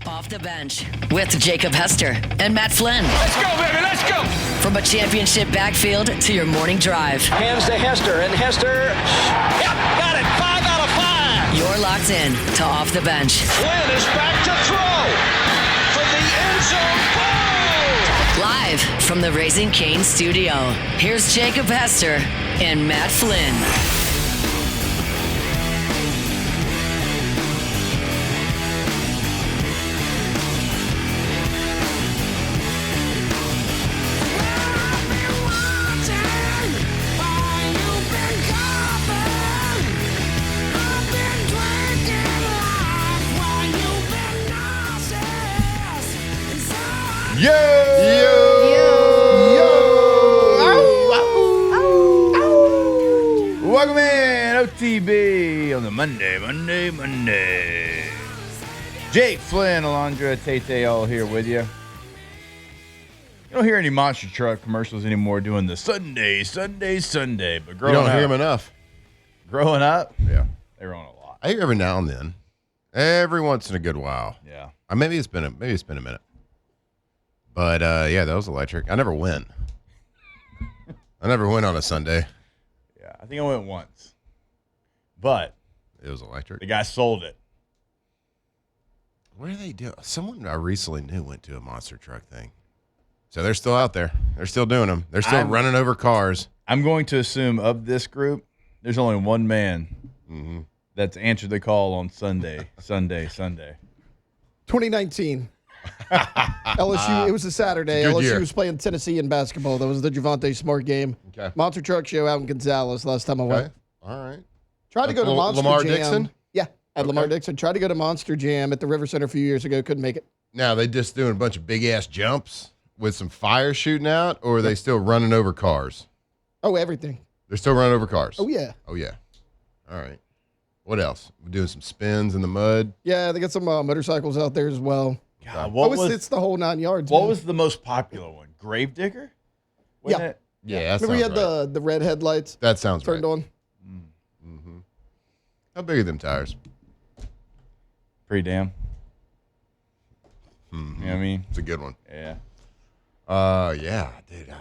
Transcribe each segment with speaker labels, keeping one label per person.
Speaker 1: Off the Bench with Jacob Hester and Matt Flynn.
Speaker 2: Let's go, baby, let's go!
Speaker 1: From a championship backfield to your morning drive.
Speaker 3: Hands to Hester, and Hester,
Speaker 2: Yep, got it, 5 out of 5!
Speaker 1: You're locked in to Off the Bench.
Speaker 3: Flynn is back to throw from the end zone. Goal!
Speaker 1: Live from the Raising Cane studio, here's Jacob Hester and Matt Flynn.
Speaker 4: Welcome in, OTB on the Monday. Jake, Flynn, Alondra, Tate, all here with you. You don't hear any monster truck commercials anymore doing the Sunday. But growing
Speaker 5: You don't
Speaker 4: up,
Speaker 5: hear them enough.
Speaker 4: Growing up,
Speaker 5: Yeah.
Speaker 4: they were on a lot.
Speaker 5: I hear every now and then. Every once in a good while.
Speaker 4: Yeah.
Speaker 5: Maybe it's been a minute. But yeah, that was electric. I never win. I never win on a Sunday.
Speaker 4: Yeah, I think I went once. But
Speaker 5: It was electric.
Speaker 4: the guy sold it.
Speaker 5: What do they do? Someone I recently knew went to a monster truck thing. So they're still out there. They're still doing them. They're still running over cars.
Speaker 4: I'm going to assume of this group, there's only one man that's answered the call on Sunday.
Speaker 6: 2019. LSU, it was a Saturday.
Speaker 5: It's a good
Speaker 6: LSU
Speaker 5: year.
Speaker 6: was playing Tennessee in basketball. That was the Javante Smart game.
Speaker 5: Okay.
Speaker 6: Monster Truck Show out in Gonzales last time I went.
Speaker 5: Okay. All right.
Speaker 6: Tried to go to Monster
Speaker 5: Lamar
Speaker 6: Jam.
Speaker 5: Dixon?
Speaker 6: Yeah, at Lamar
Speaker 5: Okay.
Speaker 6: Dixon. Tried to go to Monster Jam at the River Center a few years ago. Couldn't make it.
Speaker 5: Now, they just doing a bunch of big-ass jumps with some fire shooting out, or are they still running over cars?
Speaker 6: Oh, everything.
Speaker 5: They're still running over cars.
Speaker 6: Oh, yeah.
Speaker 5: Oh, yeah. All right. What else? We're doing some spins in the mud.
Speaker 6: Yeah, they got some motorcycles out there as well.
Speaker 4: God,
Speaker 6: It's the whole 9 yards.
Speaker 4: what
Speaker 6: man.
Speaker 4: was the most popular one? Gravedigger? Wasn't
Speaker 6: Yeah.
Speaker 4: it?
Speaker 5: Yeah, that
Speaker 6: Remember you
Speaker 5: sounds
Speaker 6: had
Speaker 5: right.
Speaker 6: the red headlights
Speaker 5: That sounds
Speaker 6: turned
Speaker 5: right.
Speaker 6: on?
Speaker 5: How big are them tires?
Speaker 4: Pretty damn. You know what I mean?
Speaker 5: It's a good one.
Speaker 4: Yeah.
Speaker 5: Yeah, dude.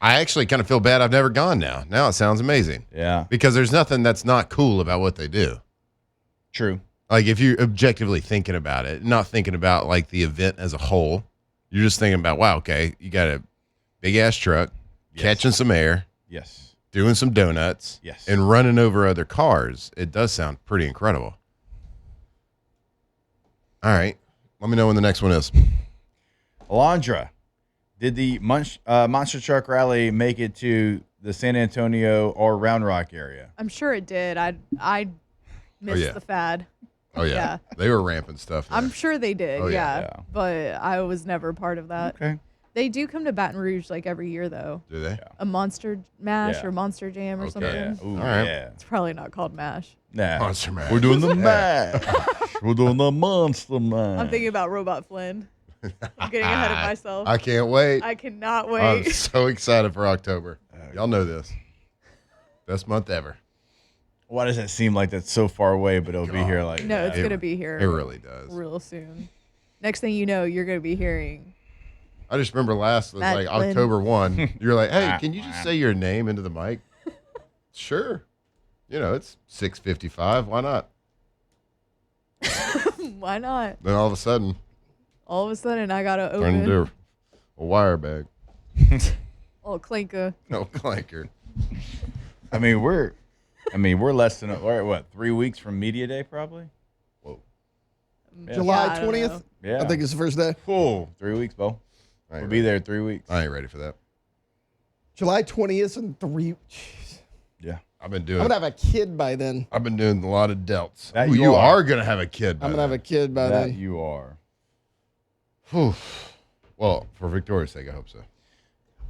Speaker 5: I actually kind of feel bad I've never gone now. Now it sounds amazing.
Speaker 4: Yeah.
Speaker 5: Because there's nothing that's not cool about what they do.
Speaker 4: True.
Speaker 5: Like if you're objectively thinking about it, not thinking about like the event as a whole, you're just thinking about, wow, okay, you got a big ass truck,
Speaker 4: Yes.
Speaker 5: catching some air,
Speaker 4: Yes.
Speaker 5: doing some donuts,
Speaker 4: Yes.
Speaker 5: and running over other cars. It does sound pretty incredible. All right. Let me know when the next one is.
Speaker 4: Alondra, did the Monster Truck Rally make it to the San Antonio or Round Rock area?
Speaker 7: I'm sure it did. I missed
Speaker 5: yeah.
Speaker 7: the fad.
Speaker 5: Oh, yeah.
Speaker 7: Yeah.
Speaker 5: They were ramping stuff there.
Speaker 7: I'm sure they did.
Speaker 5: Oh, yeah.
Speaker 7: yeah. But I was never part of that.
Speaker 4: Okay.
Speaker 7: They do come to Baton Rouge like every year though.
Speaker 5: Do they?
Speaker 7: A Monster Mash
Speaker 4: Yeah.
Speaker 7: or Monster Jam or
Speaker 5: Okay.
Speaker 7: something.
Speaker 4: Yeah. Ooh,
Speaker 5: All right.
Speaker 4: yeah.
Speaker 7: It's probably not called Mash.
Speaker 4: Nah.
Speaker 5: Monster Mash.
Speaker 4: We're doing the mash. We're doing the Monster Mash.
Speaker 7: I'm thinking about Robot Flynn. I'm getting ahead of myself.
Speaker 5: I can't wait.
Speaker 7: I cannot
Speaker 5: I'm
Speaker 7: wait.
Speaker 5: so excited for October. Y'all know this. Best month ever.
Speaker 4: Why does it seem like that's so far away, but it'll be here like
Speaker 7: No, it's
Speaker 5: It-
Speaker 7: gonna be here
Speaker 5: It really does.
Speaker 7: real soon. Next thing you know, you're gonna be hearing.
Speaker 5: I just remember last was
Speaker 7: Matt
Speaker 5: like
Speaker 7: Flynn.
Speaker 5: October 1. You're like, hey, can you just say your name into the mic? Sure. You know, it's 6:55. Why not?
Speaker 7: Why not?
Speaker 5: Then all of a sudden,
Speaker 7: All of a sudden, I gotta
Speaker 5: turned
Speaker 7: open
Speaker 5: into a wire bag.
Speaker 7: oh clinker.
Speaker 5: No clanker.
Speaker 4: I mean, we're less than we're, what, 3 weeks from Media Day probably. Whoa. Yeah.
Speaker 6: July
Speaker 7: I don't
Speaker 6: 20th,
Speaker 7: know.
Speaker 4: Yeah.
Speaker 6: I think it's the first day.
Speaker 4: Cool. 3 weeks, Bo.
Speaker 5: I ain't
Speaker 4: We'll be
Speaker 5: ready.
Speaker 4: there 3 weeks.
Speaker 5: I ain't ready for that.
Speaker 6: July 20th and 3. Jeez.
Speaker 4: Yeah.
Speaker 5: I've been
Speaker 6: I'm
Speaker 5: doing.
Speaker 6: going to have a kid by then.
Speaker 5: I've been doing a lot of delts.
Speaker 4: That
Speaker 5: Ooh,
Speaker 4: you
Speaker 5: you
Speaker 4: are.
Speaker 5: are gonna have a kid. by
Speaker 6: I'm going to have a
Speaker 5: then.
Speaker 6: kid by
Speaker 4: That
Speaker 6: then.
Speaker 4: you are.
Speaker 5: Whew. Well, for Victoria's sake, I hope so.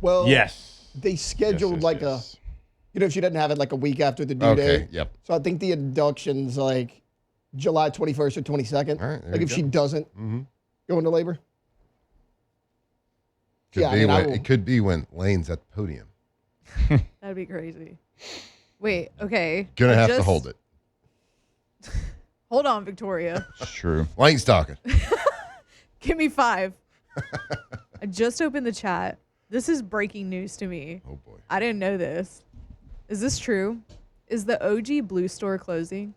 Speaker 6: Well,
Speaker 4: Yes.
Speaker 6: they scheduled
Speaker 4: Yes.
Speaker 6: if she doesn't have it like a week after the due
Speaker 5: Okay.
Speaker 6: date.
Speaker 5: Yep.
Speaker 6: So I think the induction's like July 21st or 22nd.
Speaker 5: All right, there
Speaker 6: like
Speaker 5: you
Speaker 6: if
Speaker 5: go.
Speaker 6: she doesn't go into labor.
Speaker 5: Could
Speaker 6: Yeah, I
Speaker 5: be
Speaker 6: mean, I
Speaker 5: when,
Speaker 6: will-
Speaker 5: it could be when Lane's at the podium.
Speaker 7: That'd be crazy. Wait, okay.
Speaker 5: Gonna
Speaker 7: I
Speaker 5: have to
Speaker 7: just-
Speaker 5: hold it.
Speaker 7: Hold on, Victoria.
Speaker 4: It's true.
Speaker 5: Lane's talking.
Speaker 7: Give me 5. I just opened the chat. This is breaking news to me.
Speaker 5: Oh boy.
Speaker 7: I didn't know this. Is this true? Is the OG Blue store closing?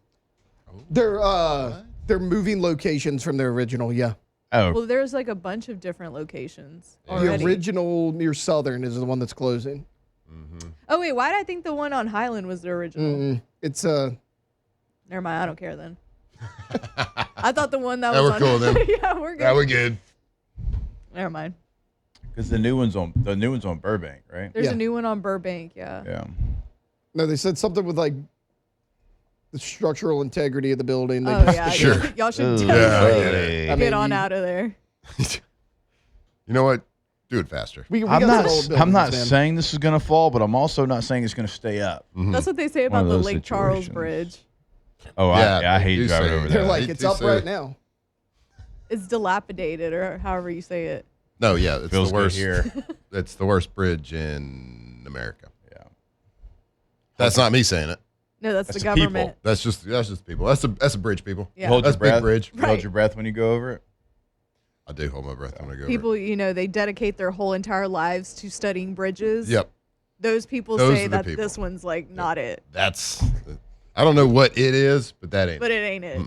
Speaker 6: They're moving locations from their original. Yeah.
Speaker 4: Oh,
Speaker 7: Well, there's like a bunch of different locations
Speaker 6: The
Speaker 7: already.
Speaker 6: original near Southern is the one that's closing.
Speaker 7: Oh wait, why did I think the one on Highland was the original?
Speaker 6: It's
Speaker 7: Never mind, I don't care then. I thought the one that
Speaker 5: Yeah,
Speaker 7: was
Speaker 5: we're
Speaker 7: on.
Speaker 5: cool then.
Speaker 7: Yeah, we're good.
Speaker 5: Yeah, we're good.
Speaker 7: Never mind.
Speaker 4: because the new one's on Burbank, right?
Speaker 7: There's
Speaker 6: Yeah.
Speaker 7: a new one on Burbank. Yeah.
Speaker 4: Yeah.
Speaker 6: no, they said something with like the structural integrity of the building. They
Speaker 7: Oh
Speaker 6: just-
Speaker 7: yeah.
Speaker 5: Sure.
Speaker 7: Y'all should
Speaker 5: Yeah, I
Speaker 7: definitely
Speaker 5: get it.
Speaker 6: I
Speaker 7: get
Speaker 6: mean,
Speaker 7: on
Speaker 6: you-
Speaker 7: out of there.
Speaker 5: You know what? Do it faster.
Speaker 6: We
Speaker 4: I'm
Speaker 6: got
Speaker 4: not.
Speaker 6: some old
Speaker 4: I'm not
Speaker 6: buildings, man.
Speaker 4: saying this is gonna fall, but I'm also not saying it's gonna stay up.
Speaker 7: That's what they say
Speaker 4: One
Speaker 7: about
Speaker 4: of
Speaker 7: the
Speaker 4: those
Speaker 7: Lake Charles
Speaker 4: situations.
Speaker 7: Bridge.
Speaker 4: Oh,
Speaker 5: Yeah,
Speaker 4: I
Speaker 5: they
Speaker 4: hate
Speaker 5: do
Speaker 4: driving
Speaker 5: say
Speaker 4: over
Speaker 5: that.
Speaker 6: They're
Speaker 4: there.
Speaker 6: like,
Speaker 5: They
Speaker 6: it's
Speaker 5: do
Speaker 6: up
Speaker 5: say-
Speaker 6: right now.
Speaker 7: It's dilapidated, or however you say it.
Speaker 5: No, yeah, it's
Speaker 4: Feels
Speaker 5: the
Speaker 4: good
Speaker 5: worst.
Speaker 4: here.
Speaker 5: It's the worst bridge in America.
Speaker 4: Yeah.
Speaker 5: That's not me saying it.
Speaker 7: No, that's
Speaker 4: That's
Speaker 7: the
Speaker 4: the people.
Speaker 7: government.
Speaker 5: That's just people. That's a bridge, people.
Speaker 7: Yeah.
Speaker 4: Hold
Speaker 5: That's
Speaker 4: your
Speaker 5: big
Speaker 4: breath.
Speaker 5: bridge.
Speaker 4: You Hold
Speaker 7: Right.
Speaker 4: your breath when you go over it.
Speaker 5: I do hold my breath when I go.
Speaker 7: People,
Speaker 5: Over
Speaker 7: you know, they dedicate their whole entire lives to studying bridges.
Speaker 5: it. Yep.
Speaker 7: Those people
Speaker 5: Those
Speaker 7: say
Speaker 5: are the
Speaker 7: that
Speaker 5: people.
Speaker 7: this one's like not it,
Speaker 5: That's. I don't know what it is, but that ain't.
Speaker 7: but it ain't it.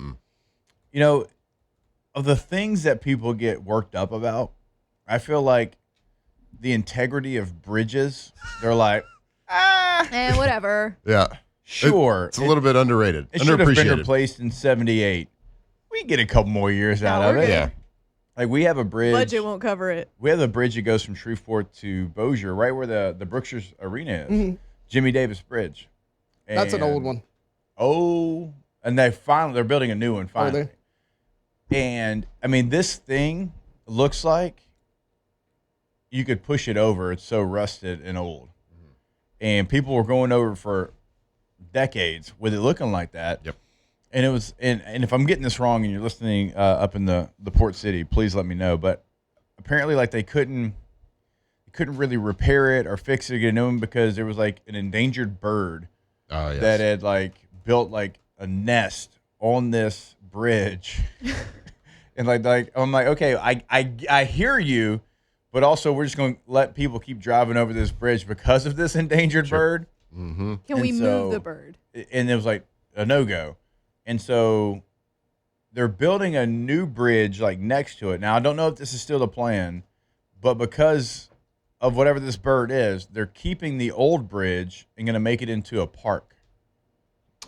Speaker 4: You know, of the things that people get worked up about, I feel like the integrity of bridges. They're like,
Speaker 7: And whatever.
Speaker 5: Yeah.
Speaker 4: sure,
Speaker 5: It's a little bit underrated.
Speaker 4: it should have been
Speaker 5: Underappreciated.
Speaker 4: replaced in '78. We get a couple more years out
Speaker 7: No,
Speaker 4: of
Speaker 7: we're
Speaker 4: it.
Speaker 7: good.
Speaker 5: Yeah.
Speaker 4: Like we have a bridge.
Speaker 7: Budget won't cover it.
Speaker 4: We have the bridge that goes from Shreveport to Bossier, right where the Brookshire's Arena is. Jimmy Davis Bridge.
Speaker 6: That's an old
Speaker 4: And-
Speaker 6: one.
Speaker 4: Oh, and they're building a new one finally. And I mean, this thing looks like you could push it over. It's so rusted and old. And people were going over for decades with it looking like that.
Speaker 5: Yep.
Speaker 4: And it was, and if I'm getting this wrong and you're listening up in the Port City, please let me know. But apparently, like they couldn't really repair it or fix it or get a new one because there was like an endangered bird
Speaker 5: Oh yes.
Speaker 4: that had like built like a nest on this bridge. And like I'm like, okay, I hear you, but also we're just going to let people keep driving over this bridge because of this endangered bird.
Speaker 7: Can
Speaker 4: And
Speaker 7: we
Speaker 4: so-
Speaker 7: move the bird?
Speaker 4: And it was like a no-go. And so they're building a new bridge like next to it. Now I don't know if this is still the plan, but because of whatever this bird is, they're keeping the old bridge and going to make it into a park.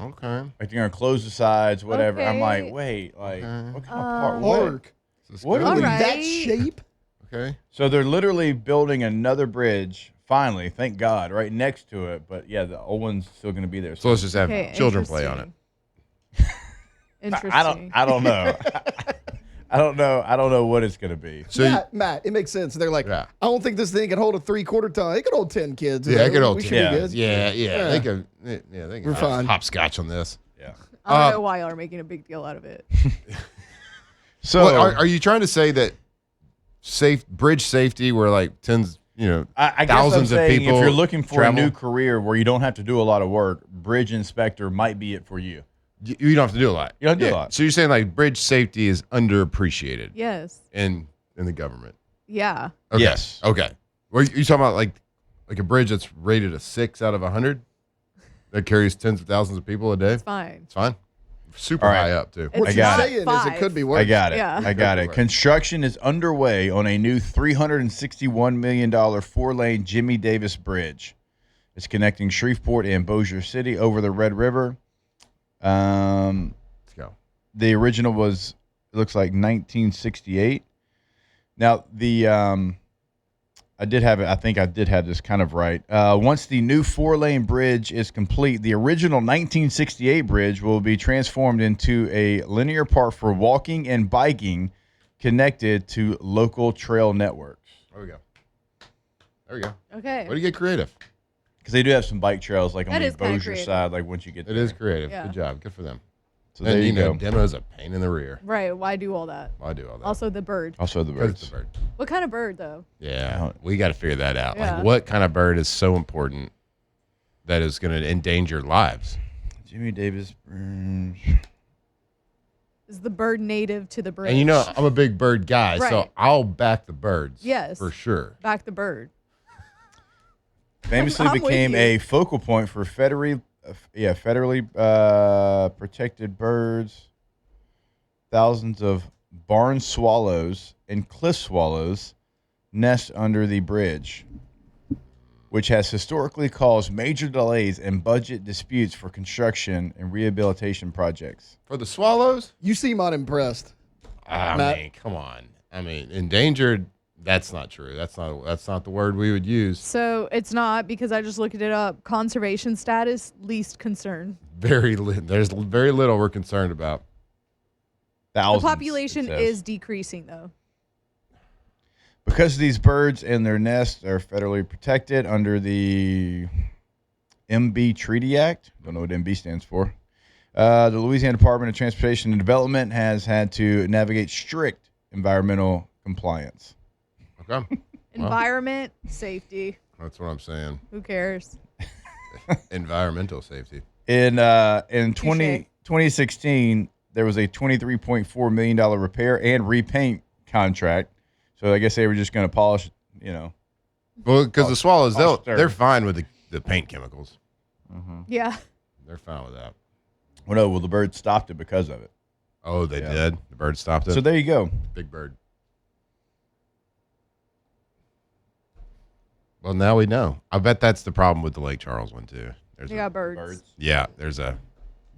Speaker 5: Okay.
Speaker 4: Like they're going to close the sides, whatever. I'm like,
Speaker 7: Okay.
Speaker 4: wait, like
Speaker 5: Okay.
Speaker 4: what kind of park? What?
Speaker 6: Park.
Speaker 4: What are
Speaker 7: All
Speaker 4: we-
Speaker 7: right.
Speaker 6: That shape.
Speaker 5: Okay.
Speaker 4: So they're literally building another bridge. Finally, thank God, right next to it. But yeah, the old one's still going to be there.
Speaker 5: So let's just have
Speaker 7: Okay,
Speaker 5: children play on it.
Speaker 7: Interesting.
Speaker 4: I don't know. I don't know what it's going to be.
Speaker 5: So you-
Speaker 6: Matt, it makes sense. They're like,
Speaker 5: Yeah.
Speaker 6: I don't think this thing can hold a 3/4 ton. It can hold 10 kids.
Speaker 5: yeah, it could hold
Speaker 6: We should
Speaker 4: Yeah.
Speaker 6: be good.
Speaker 5: Yeah.
Speaker 6: Yeah.
Speaker 5: They could. Yeah, they can
Speaker 6: We're fine.
Speaker 5: hopscotch on this.
Speaker 4: Yeah.
Speaker 7: I don't know why y'all are making a big deal out of it.
Speaker 4: So
Speaker 5: Well, are you trying to say that bridge safety, where like tens,
Speaker 4: I guess
Speaker 5: thousands
Speaker 4: I'm
Speaker 5: of
Speaker 4: saying
Speaker 5: people
Speaker 4: if you're looking for
Speaker 5: travel?
Speaker 4: a new career where you don't have to do a lot of work, bridge inspector might be it for you.
Speaker 5: You don't have to do a lot.
Speaker 4: You don't do a lot.
Speaker 5: So you're saying like bridge safety is underappreciated
Speaker 7: Yes.
Speaker 5: in the government?
Speaker 7: Yeah.
Speaker 5: Okay.
Speaker 4: Yes.
Speaker 5: Okay. Well, you talking about like a bridge that's rated a 6 out of 100 that carries tens of thousands of people a day?
Speaker 7: It's fine.
Speaker 5: It's fine. Super
Speaker 4: All right.
Speaker 5: high up too.
Speaker 6: What
Speaker 4: I
Speaker 6: you're
Speaker 4: got it.
Speaker 6: saying is it
Speaker 7: 5.
Speaker 6: could be worse.
Speaker 4: I got it.
Speaker 7: Yeah.
Speaker 4: I got it.
Speaker 5: Right.
Speaker 4: Construction is underway on a new $361 million 4-lane Jimmy Davis Bridge. It's connecting Shreveport and Bossier City over the Red River.
Speaker 5: Let's go.
Speaker 4: The original was, it looks like 1968. Now, I did have it. I think I did have this kind of right. Once the new 4-lane bridge is complete, the original 1968 bridge will be transformed into a linear park for walking and biking connected to local trail networks.
Speaker 5: There we go. There we go.
Speaker 7: Okay.
Speaker 5: Way to get creative.
Speaker 4: Because they do have some bike trails like on
Speaker 7: That
Speaker 4: the
Speaker 7: is kinda
Speaker 4: Bossier
Speaker 7: creative.
Speaker 4: side, like once you get
Speaker 5: It
Speaker 4: there.
Speaker 5: is creative.
Speaker 7: Yeah.
Speaker 5: Good job. Good for them.
Speaker 4: So
Speaker 5: And
Speaker 4: there you go.
Speaker 5: demo's a pain in the rear.
Speaker 7: Right. Why do all that?
Speaker 5: I do all that.
Speaker 7: Also, the bird.
Speaker 4: Also the
Speaker 5: Because
Speaker 4: birds.
Speaker 5: it's the bird.
Speaker 7: What kind of bird, though?
Speaker 5: Yeah, we got to figure that out.
Speaker 7: Yeah.
Speaker 5: Like, what kind of bird is so important that is going to endanger lives?
Speaker 4: Jimmy Davis Bridge.
Speaker 7: Is the bird native to the bridge?
Speaker 5: And you know, I'm a big bird guy, so
Speaker 7: Right.
Speaker 5: I'll back the birds.
Speaker 7: Yes.
Speaker 5: For sure.
Speaker 7: Back the bird.
Speaker 4: Famously
Speaker 7: I'm with
Speaker 4: became
Speaker 7: you.
Speaker 4: a focal point for federally protected birds. Thousands of barn swallows and cliff swallows nest under the bridge, which has historically caused major delays and budget disputes for construction and rehabilitation projects.
Speaker 5: For the swallows?
Speaker 6: You seem unimpressed.
Speaker 5: I
Speaker 6: Matt?
Speaker 5: mean, come on. I mean, endangered, that's not true. That's not the word we would use.
Speaker 7: So it's not, because I just looked it up. Conservation status, least concern.
Speaker 5: There's very little we're concerned about.
Speaker 4: Thousands,
Speaker 7: The
Speaker 4: it
Speaker 7: population
Speaker 4: says.
Speaker 7: is decreasing, though.
Speaker 4: Because these birds and their nests are federally protected under the MB Treaty Act. Don't know what MB stands for. The Louisiana Department of Transportation and Development has had to navigate strict environmental compliance.
Speaker 5: Okay.
Speaker 7: Environment, safety.
Speaker 5: That's what I'm saying.
Speaker 7: Who cares?
Speaker 5: Environmental safety.
Speaker 4: In
Speaker 7: Touché.
Speaker 4: 2016, there was a $23.4 million repair and repaint contract. So I guess they were just going to polish,
Speaker 5: Well, because the swallows,
Speaker 4: stir.
Speaker 5: they're fine with the paint chemicals.
Speaker 7: Yeah.
Speaker 5: They're fine with that.
Speaker 4: Well, no, the bird stopped it because of it.
Speaker 5: Oh, they
Speaker 4: Yeah.
Speaker 5: did? The bird stopped it?
Speaker 4: So there you go.
Speaker 5: Big bird. Well, now we know. I bet that's the problem with the Lake Charles one, too.
Speaker 7: They got birds.
Speaker 5: Yeah, there's a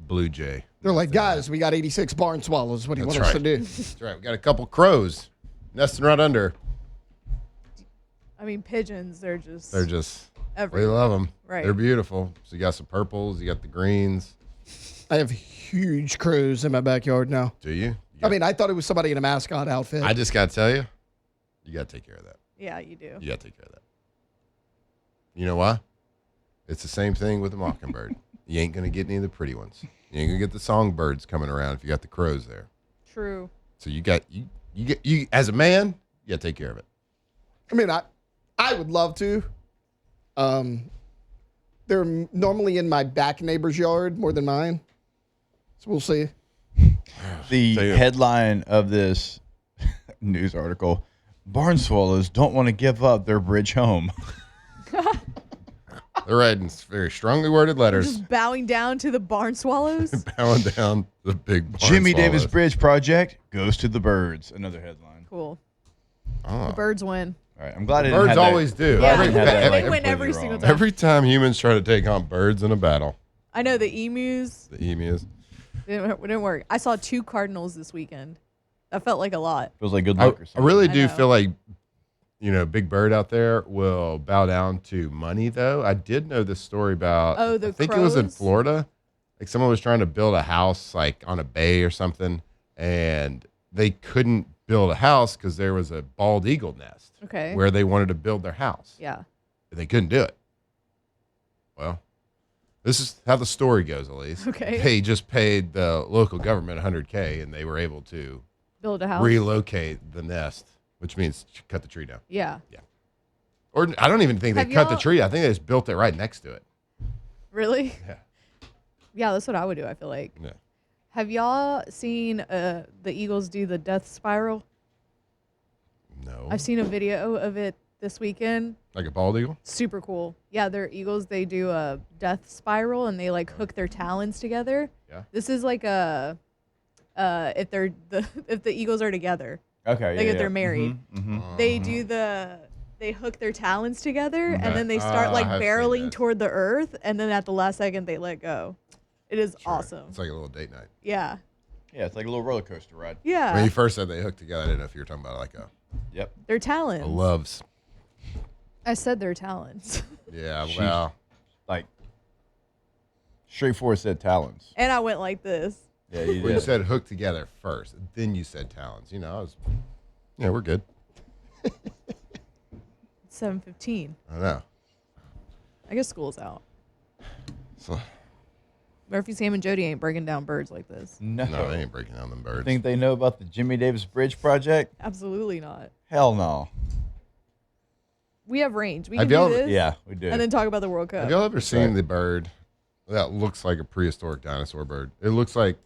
Speaker 5: blue jay.
Speaker 6: They're like, guys, we got 86 barn swallows. What do you
Speaker 5: That's
Speaker 6: want us to
Speaker 5: right.
Speaker 6: do?
Speaker 5: That's right. We got a couple crows nesting right under.
Speaker 7: I mean, pigeons, they're just
Speaker 5: They're just, we
Speaker 7: everywhere.
Speaker 5: love them.
Speaker 7: Right.
Speaker 5: They're beautiful. So you got some purples, you got the greens.
Speaker 6: I have huge crows in my backyard now.
Speaker 5: Do you?
Speaker 6: I mean, I thought it was somebody in a mascot outfit.
Speaker 5: I just got to tell you, you got to take care of that.
Speaker 7: Yeah, you do.
Speaker 5: You got to take care of that. You know why? It's the same thing with the mockingbird. You ain't going to get any of the pretty ones. You ain't going to get the songbirds coming around if you got the crows there.
Speaker 7: True.
Speaker 5: So you got, you as a man, you got to take care of it.
Speaker 6: I mean, I would love to. They're normally in my back neighbor's yard more than mine. So we'll see.
Speaker 4: The
Speaker 5: Damn.
Speaker 4: headline of this news article: barn swallows don't want to give up their bridge home.
Speaker 5: They're writing very strongly worded letters,
Speaker 7: Just bowing down to the barn swallows.
Speaker 5: bowing down the big barn
Speaker 4: Jimmy Davis
Speaker 5: swallows.
Speaker 4: Bridge project goes to the birds. Another headline.
Speaker 7: Cool.
Speaker 5: Oh.
Speaker 7: The birds win.
Speaker 4: All right, I'm glad I didn't
Speaker 5: Birds
Speaker 4: have that-
Speaker 5: always do.
Speaker 7: Yeah,
Speaker 4: I didn't have that, like,
Speaker 7: they win every
Speaker 4: completely
Speaker 7: single
Speaker 4: wrong.
Speaker 7: time.
Speaker 5: Every time humans try to take on birds in a battle,
Speaker 7: I know the emus
Speaker 5: the emus.
Speaker 7: didn't work. I saw 2 cardinals this weekend. That felt like a lot.
Speaker 4: Feels like good
Speaker 5: I,
Speaker 4: luck or
Speaker 5: I
Speaker 4: something.
Speaker 5: really
Speaker 7: I
Speaker 5: do
Speaker 7: know.
Speaker 5: feel like, Big Bird out there will bow down to money, though. I did know this story about,
Speaker 7: Oh, the
Speaker 5: I think it was in
Speaker 7: crows?
Speaker 5: Florida. Like someone was trying to build a house like on a bay or something, and they couldn't build a house because there was a bald eagle nest
Speaker 7: Okay.
Speaker 5: where they wanted to build their house.
Speaker 7: Yeah.
Speaker 5: They couldn't do it. Well, this is how the story goes, at least.
Speaker 7: Okay.
Speaker 5: They just paid the local government $100K, and they were able to
Speaker 7: Build a house.
Speaker 5: relocate the nest, which means cut the tree down.
Speaker 7: Yeah.
Speaker 5: Or I don't even think they
Speaker 7: Have
Speaker 5: cut the
Speaker 7: y'all-
Speaker 5: tree. I think they just built it right next to it.
Speaker 7: Really?
Speaker 5: Yeah.
Speaker 7: Yeah, that's what I would do, I feel like.
Speaker 5: Yeah.
Speaker 7: Have y'all seen the Eagles do the death spiral?
Speaker 5: No.
Speaker 7: I've seen a video of it this weekend.
Speaker 5: Like a bald eagle?
Speaker 7: Super cool. Yeah, they're Eagles. They do a death spiral and they like hook their talons together.
Speaker 5: Yeah.
Speaker 7: This is like a if they're if the Eagles are together,
Speaker 4: Okay.
Speaker 7: like if they're married,
Speaker 4: Mm-hmm.
Speaker 7: they do they hook their talons together and then they start
Speaker 5: I
Speaker 7: like
Speaker 5: have seen
Speaker 7: barreling
Speaker 5: that.
Speaker 7: toward the earth and then at the last second they let go. It is awesome.
Speaker 5: It's like a little date night.
Speaker 7: Yeah.
Speaker 4: Yeah, it's like a little roller coaster ride.
Speaker 7: Yeah.
Speaker 5: When you first said they hooked together, I didn't know if you were talking about like
Speaker 4: Yep.
Speaker 7: Their talons.
Speaker 5: a loves.
Speaker 7: I said their talons.
Speaker 5: Yeah,
Speaker 4: Sheesh.
Speaker 5: well,
Speaker 4: Like straightforward said talons.
Speaker 7: And I went like this.
Speaker 4: Yeah, you
Speaker 5: well, you
Speaker 4: did.
Speaker 5: said hooked together first, then you said talons. Yeah, we're good.
Speaker 7: 7:15.
Speaker 5: I know.
Speaker 7: I guess school's out.
Speaker 5: So,
Speaker 7: Murphy, Sam, and Jody ain't breaking down birds like this.
Speaker 4: No.
Speaker 5: no, they ain't breaking down them birds.
Speaker 4: Think they know about the Jimmy Davis Bridge project?
Speaker 7: Absolutely not.
Speaker 4: Hell no.
Speaker 7: We have range. We
Speaker 5: Have
Speaker 7: can
Speaker 5: y'all-
Speaker 7: do this.
Speaker 4: Yeah, we do.
Speaker 7: And then talk about the World Cup.
Speaker 5: Have y'all ever seen the bird that looks like a prehistoric dinosaur bird? It looks like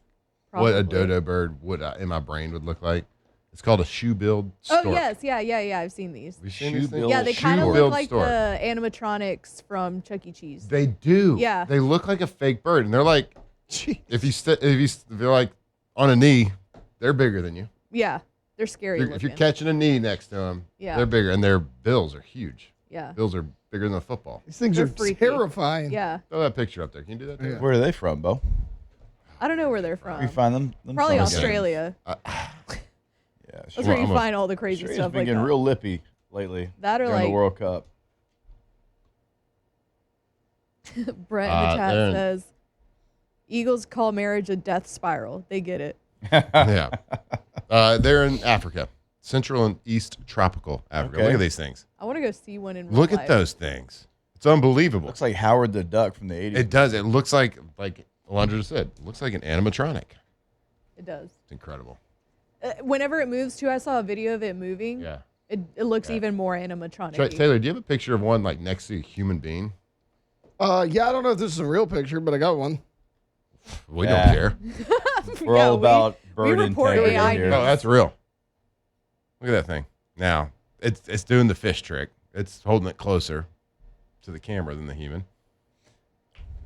Speaker 5: what a
Speaker 7: Probably.
Speaker 5: dodo bird would in my brain would look like. It's called a shoe-billed
Speaker 7: Oh
Speaker 5: stork.
Speaker 7: yes, yeah. I've seen these.
Speaker 5: Have you seen these things?
Speaker 4: Shoe-billed
Speaker 7: Yeah, they kind of
Speaker 5: Shoe-billed
Speaker 7: look like
Speaker 5: stork.
Speaker 7: the animatronics from Chuck E. Cheese.
Speaker 5: They do.
Speaker 7: Yeah.
Speaker 5: They look like a fake bird, and they're like, if they're like on a knee, they're bigger than you.
Speaker 7: Yeah, they're scary
Speaker 5: If you're
Speaker 7: looking.
Speaker 5: catching a knee next to them,
Speaker 7: Yeah.
Speaker 5: they're bigger, and their bills are huge.
Speaker 7: Yeah,
Speaker 5: Bills are bigger than a football.
Speaker 6: These things
Speaker 7: They're
Speaker 6: are
Speaker 7: freaky.
Speaker 6: terrifying.
Speaker 7: yeah.
Speaker 5: Throw that picture up there. Can you do that? There?
Speaker 4: Where are they from, Bo?
Speaker 7: I don't know where they're from.
Speaker 4: We find them.
Speaker 7: Probably
Speaker 4: songs?
Speaker 7: Australia.
Speaker 4: Yeah,
Speaker 7: That's
Speaker 4: sure.
Speaker 7: where you
Speaker 5: I'm a-
Speaker 7: find all the crazy
Speaker 4: Australia's
Speaker 7: stuff
Speaker 4: been
Speaker 7: like
Speaker 4: getting
Speaker 7: that.
Speaker 4: real lippy lately.
Speaker 7: That or
Speaker 4: during
Speaker 7: like
Speaker 4: the World Cup.
Speaker 7: Brett in the chat
Speaker 5: they're in-
Speaker 7: says, Eagles call marriage a death spiral. They get it.
Speaker 5: Yeah. They're in Africa, Central and East Tropical Africa.
Speaker 4: Okay.
Speaker 5: Look at these things.
Speaker 7: I want to go see one in real
Speaker 5: Look
Speaker 7: life.
Speaker 5: at those things. It's unbelievable.
Speaker 4: Looks like Howard the Duck from the 80s.
Speaker 5: It does. It looks like Alondra just said. It looks like an animatronic.
Speaker 7: It does.
Speaker 5: It's incredible.
Speaker 7: Whenever it moves too, I saw a video of it moving.
Speaker 5: Yeah.
Speaker 7: It looks even more animatronic.
Speaker 5: Taylor, do you have a picture of one like next to a human being?
Speaker 6: Yeah, I don't know if this is a real picture, but I got one.
Speaker 5: We
Speaker 4: Yeah.
Speaker 5: don't care.
Speaker 4: We're all about bird
Speaker 7: report
Speaker 4: integrity
Speaker 7: AI
Speaker 4: here.
Speaker 7: news.
Speaker 5: Oh, that's real. Look at that thing. Now, it's doing the fish trick. It's holding it closer to the camera than the human.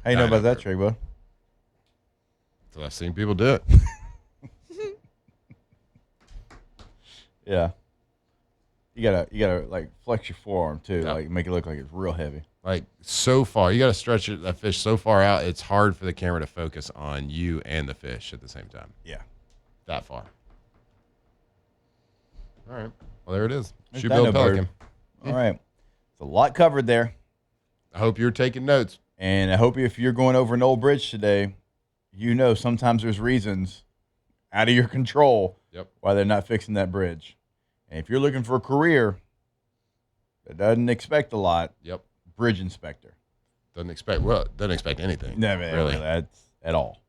Speaker 4: How you know
Speaker 5: I
Speaker 4: about
Speaker 5: know.
Speaker 4: that trick, bud?
Speaker 5: So I've seen people do it.
Speaker 4: Yeah. You gotta like flex your forearm too,
Speaker 5: Yeah.
Speaker 4: like make it look like it's real heavy.
Speaker 5: Like so far, you got to stretch that fish so far out. It's hard for the camera to focus on you and the fish at the same time.
Speaker 4: Yeah.
Speaker 5: That far. All right. Well, there it is.
Speaker 4: There's
Speaker 5: Shoe-billed
Speaker 4: Dino Bird.
Speaker 5: pelican.
Speaker 4: All right. It's a lot covered there.
Speaker 5: I hope you're taking notes.
Speaker 4: And I hope if you're going over an old bridge today, you know sometimes there's reasons out of your control
Speaker 5: Yep.
Speaker 4: why they're not fixing that bridge. And if you're looking for a career that doesn't expect a lot,
Speaker 5: Yep.
Speaker 4: bridge inspector.
Speaker 5: Doesn't expect anything.
Speaker 4: No,
Speaker 5: really.
Speaker 4: that's at all.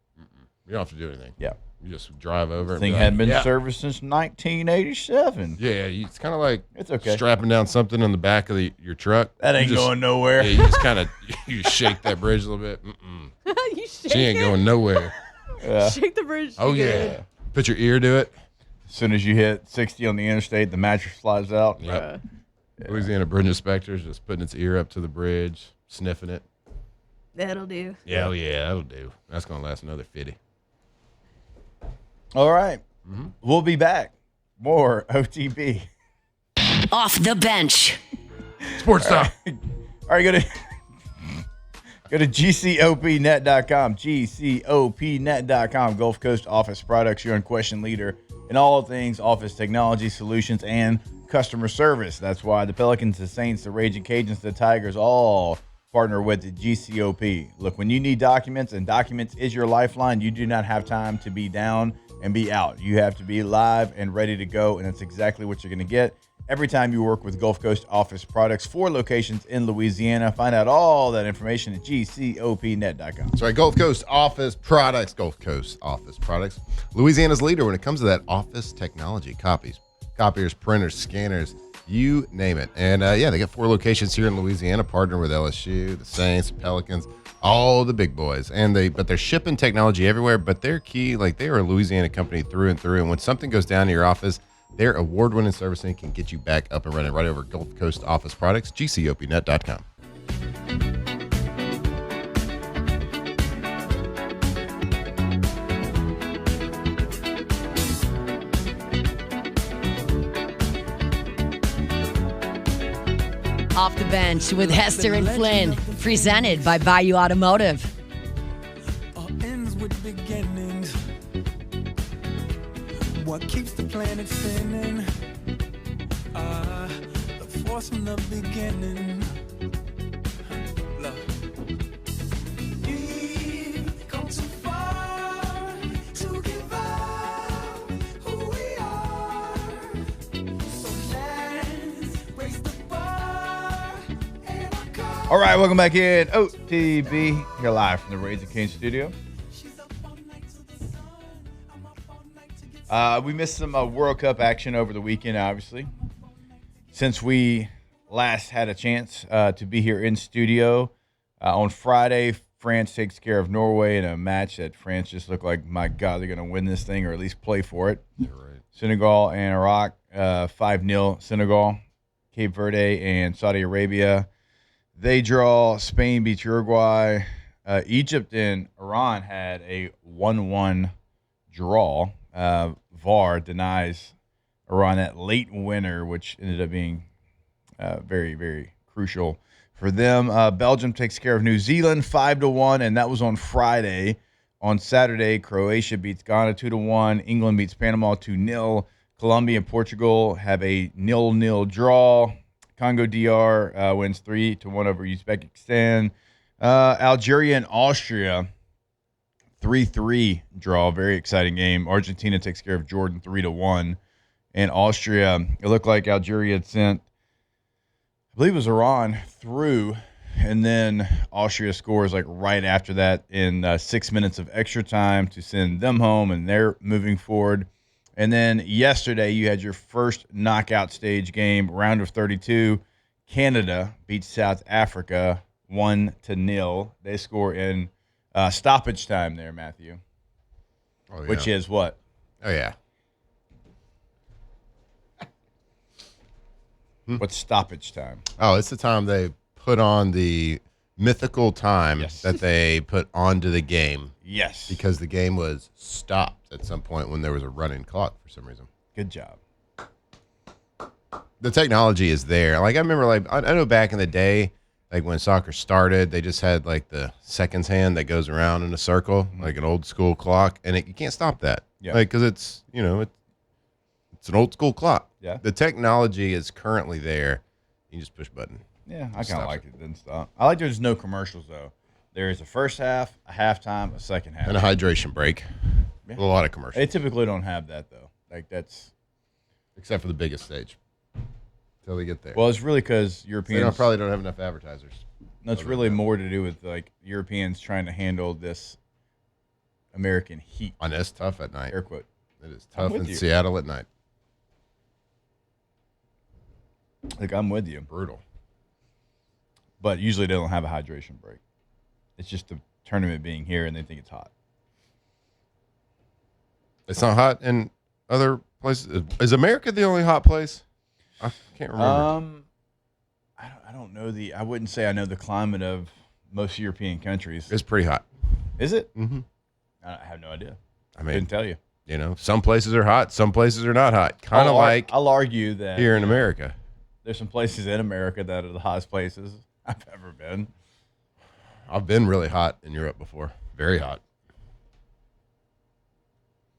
Speaker 5: You don't have to do anything.
Speaker 4: Yeah.
Speaker 5: You just drive over.
Speaker 4: Thing
Speaker 5: and be
Speaker 4: hadn't
Speaker 5: like,
Speaker 4: been
Speaker 5: yeah.
Speaker 4: serviced since 1987.
Speaker 5: Yeah, it's kind of like
Speaker 4: It's okay.
Speaker 5: strapping down something on the back of your truck.
Speaker 4: That ain't
Speaker 5: You just-
Speaker 4: going nowhere.
Speaker 5: Yeah, you just kind of you shake that bridge a little bit. Mm-mm.
Speaker 7: you shake
Speaker 5: She ain't
Speaker 7: it.
Speaker 5: going nowhere.
Speaker 4: Yeah.
Speaker 7: Shake the bridge.
Speaker 5: Oh
Speaker 7: you get
Speaker 5: yeah.
Speaker 7: it.
Speaker 5: Put your ear to it.
Speaker 4: As soon as you hit 60 on the interstate, the mattress flies out.
Speaker 5: Yep. Louisiana bridge inspectors just putting its ear up to the bridge, sniffing it.
Speaker 7: That'll do.
Speaker 5: Yeah, oh yeah, that'll do. That's gonna last another 50.
Speaker 4: All right. We'll be back. More OTB.
Speaker 1: Off the bench.
Speaker 5: Sports talk.
Speaker 4: All right, go to GCOPnet.com. GCOPnet.com. Gulf Coast Office Products, your unquestioned leader in all things office technology, solutions, and customer service. That's why the Pelicans, the Saints, the Raging Cajuns, the Tigers all partner with the GCOP. Look, when you need documents, and documents is your lifeline, you do not have time to be down and be out. You have to be live and ready to go, and that's exactly what you're going to get every time you work with Gulf Coast Office Products. 4 locations in Louisiana. Find out all that information at GCOPnet.com.
Speaker 5: That's right, Gulf Coast Office Products. Gulf Coast Office Products. Louisiana's leader when it comes to that office technology. Copiers, printers, scanners, you name it. And yeah, they got 4 locations here in Louisiana, partnering with LSU, the Saints, Pelicans, all the big boys. But they're shipping technology everywhere. But they're key, like they are a Louisiana company through and through. And when something goes down in your office, their award-winning servicing can get you back up and running right over Gulf Coast Office Products, GCOPnet.com.
Speaker 1: Off the bench with Hester and Flynn. Presented by Bayou Automotive.
Speaker 8: All ends with beginnings. What keeps the planet spinning? The force from the beginning. Love. We've come too far to give up who we are. So let's raise the bar and our car.
Speaker 4: All right, welcome back in OTB. Here live from the Raising Cane studio. We missed some World Cup action over the weekend, obviously. Since we last had a chance to be here in studio on Friday, France takes care of Norway in a match that France just looked like, my God, they're going to win this thing or at least play for it.
Speaker 5: You're right.
Speaker 4: Senegal and Iraq, 5-0 Senegal. Cape Verde and Saudi Arabia, they draw. Spain beats Uruguay. Egypt and Iran had a 1-1 draw. VAR denies Iran that late winner, which ended up being very, very crucial for them. Belgium takes care of New Zealand 5-1, and that was on Friday. On Saturday, Croatia beats Ghana 2-1. England beats Panama 2-0. Colombia and Portugal have a 0-0 draw. Congo DR wins 3-1 over Uzbekistan. Algeria and Austria 3-3 draw. Very exciting game. Argentina takes care of Jordan 3-1. And Austria, it looked like Algeria had sent, I believe it was Iran, through, and then Austria scores like right after that in 6 minutes of extra time to send them home, and they're moving forward. And then yesterday you had your first knockout stage game, round of 32. Canada beats South Africa 1-0. They score in stoppage time there, Matthew, which is what?
Speaker 5: Oh, yeah.
Speaker 4: What's stoppage time?
Speaker 5: Oh, it's the time they put on the mythical time that they put onto the game.
Speaker 4: Yes.
Speaker 5: Because the game was stopped at some point when there was a running clock for some reason.
Speaker 4: Good job.
Speaker 5: The technology is there. Like, I remember, like, I know back in the day, like when soccer started, they just had like the seconds hand that goes around in a circle, like an old school clock, and you can't stop that.
Speaker 4: Yeah.
Speaker 5: Like, because it's, you know, it's an old school clock.
Speaker 4: Yeah.
Speaker 5: The technology is currently there. You can just push a button.
Speaker 4: Yeah, I kind of like it. Didn't stop. I like there's no commercials, though. There is a first half, a halftime, a second half.
Speaker 5: And a hydration break.
Speaker 4: Yeah.
Speaker 5: A lot of commercials.
Speaker 4: They typically don't have that, though. Like, that's...
Speaker 5: Except for the biggest stage. Until they get there.
Speaker 4: Well, it's really because
Speaker 5: they
Speaker 4: Europeans...
Speaker 5: probably don't have enough advertisers.
Speaker 4: No, it's really more to do with, like, Europeans trying to handle this American heat.
Speaker 5: And it's tough at night.
Speaker 4: Air quote.
Speaker 5: It is tough in
Speaker 4: you.
Speaker 5: Seattle at night.
Speaker 4: Like, I'm with you.
Speaker 5: Brutal.
Speaker 4: But usually they don't have a hydration break. It's just the tournament being here, and they think it's hot.
Speaker 5: It's not hot in other places. Is America the only hot place? I can't remember.
Speaker 4: I don't know I wouldn't say I know the climate of most European countries.
Speaker 5: It's pretty hot.
Speaker 4: Is it?
Speaker 5: Mm-hmm.
Speaker 4: I have no idea.
Speaker 5: I mean,
Speaker 4: Couldn't tell you.
Speaker 5: you know, some places are hot, some places are not hot. Kind of like
Speaker 4: I'll argue that
Speaker 5: here in America.
Speaker 4: there's some places in America that are the hottest places I've ever been.
Speaker 5: I've been really hot in Europe before. Very hot.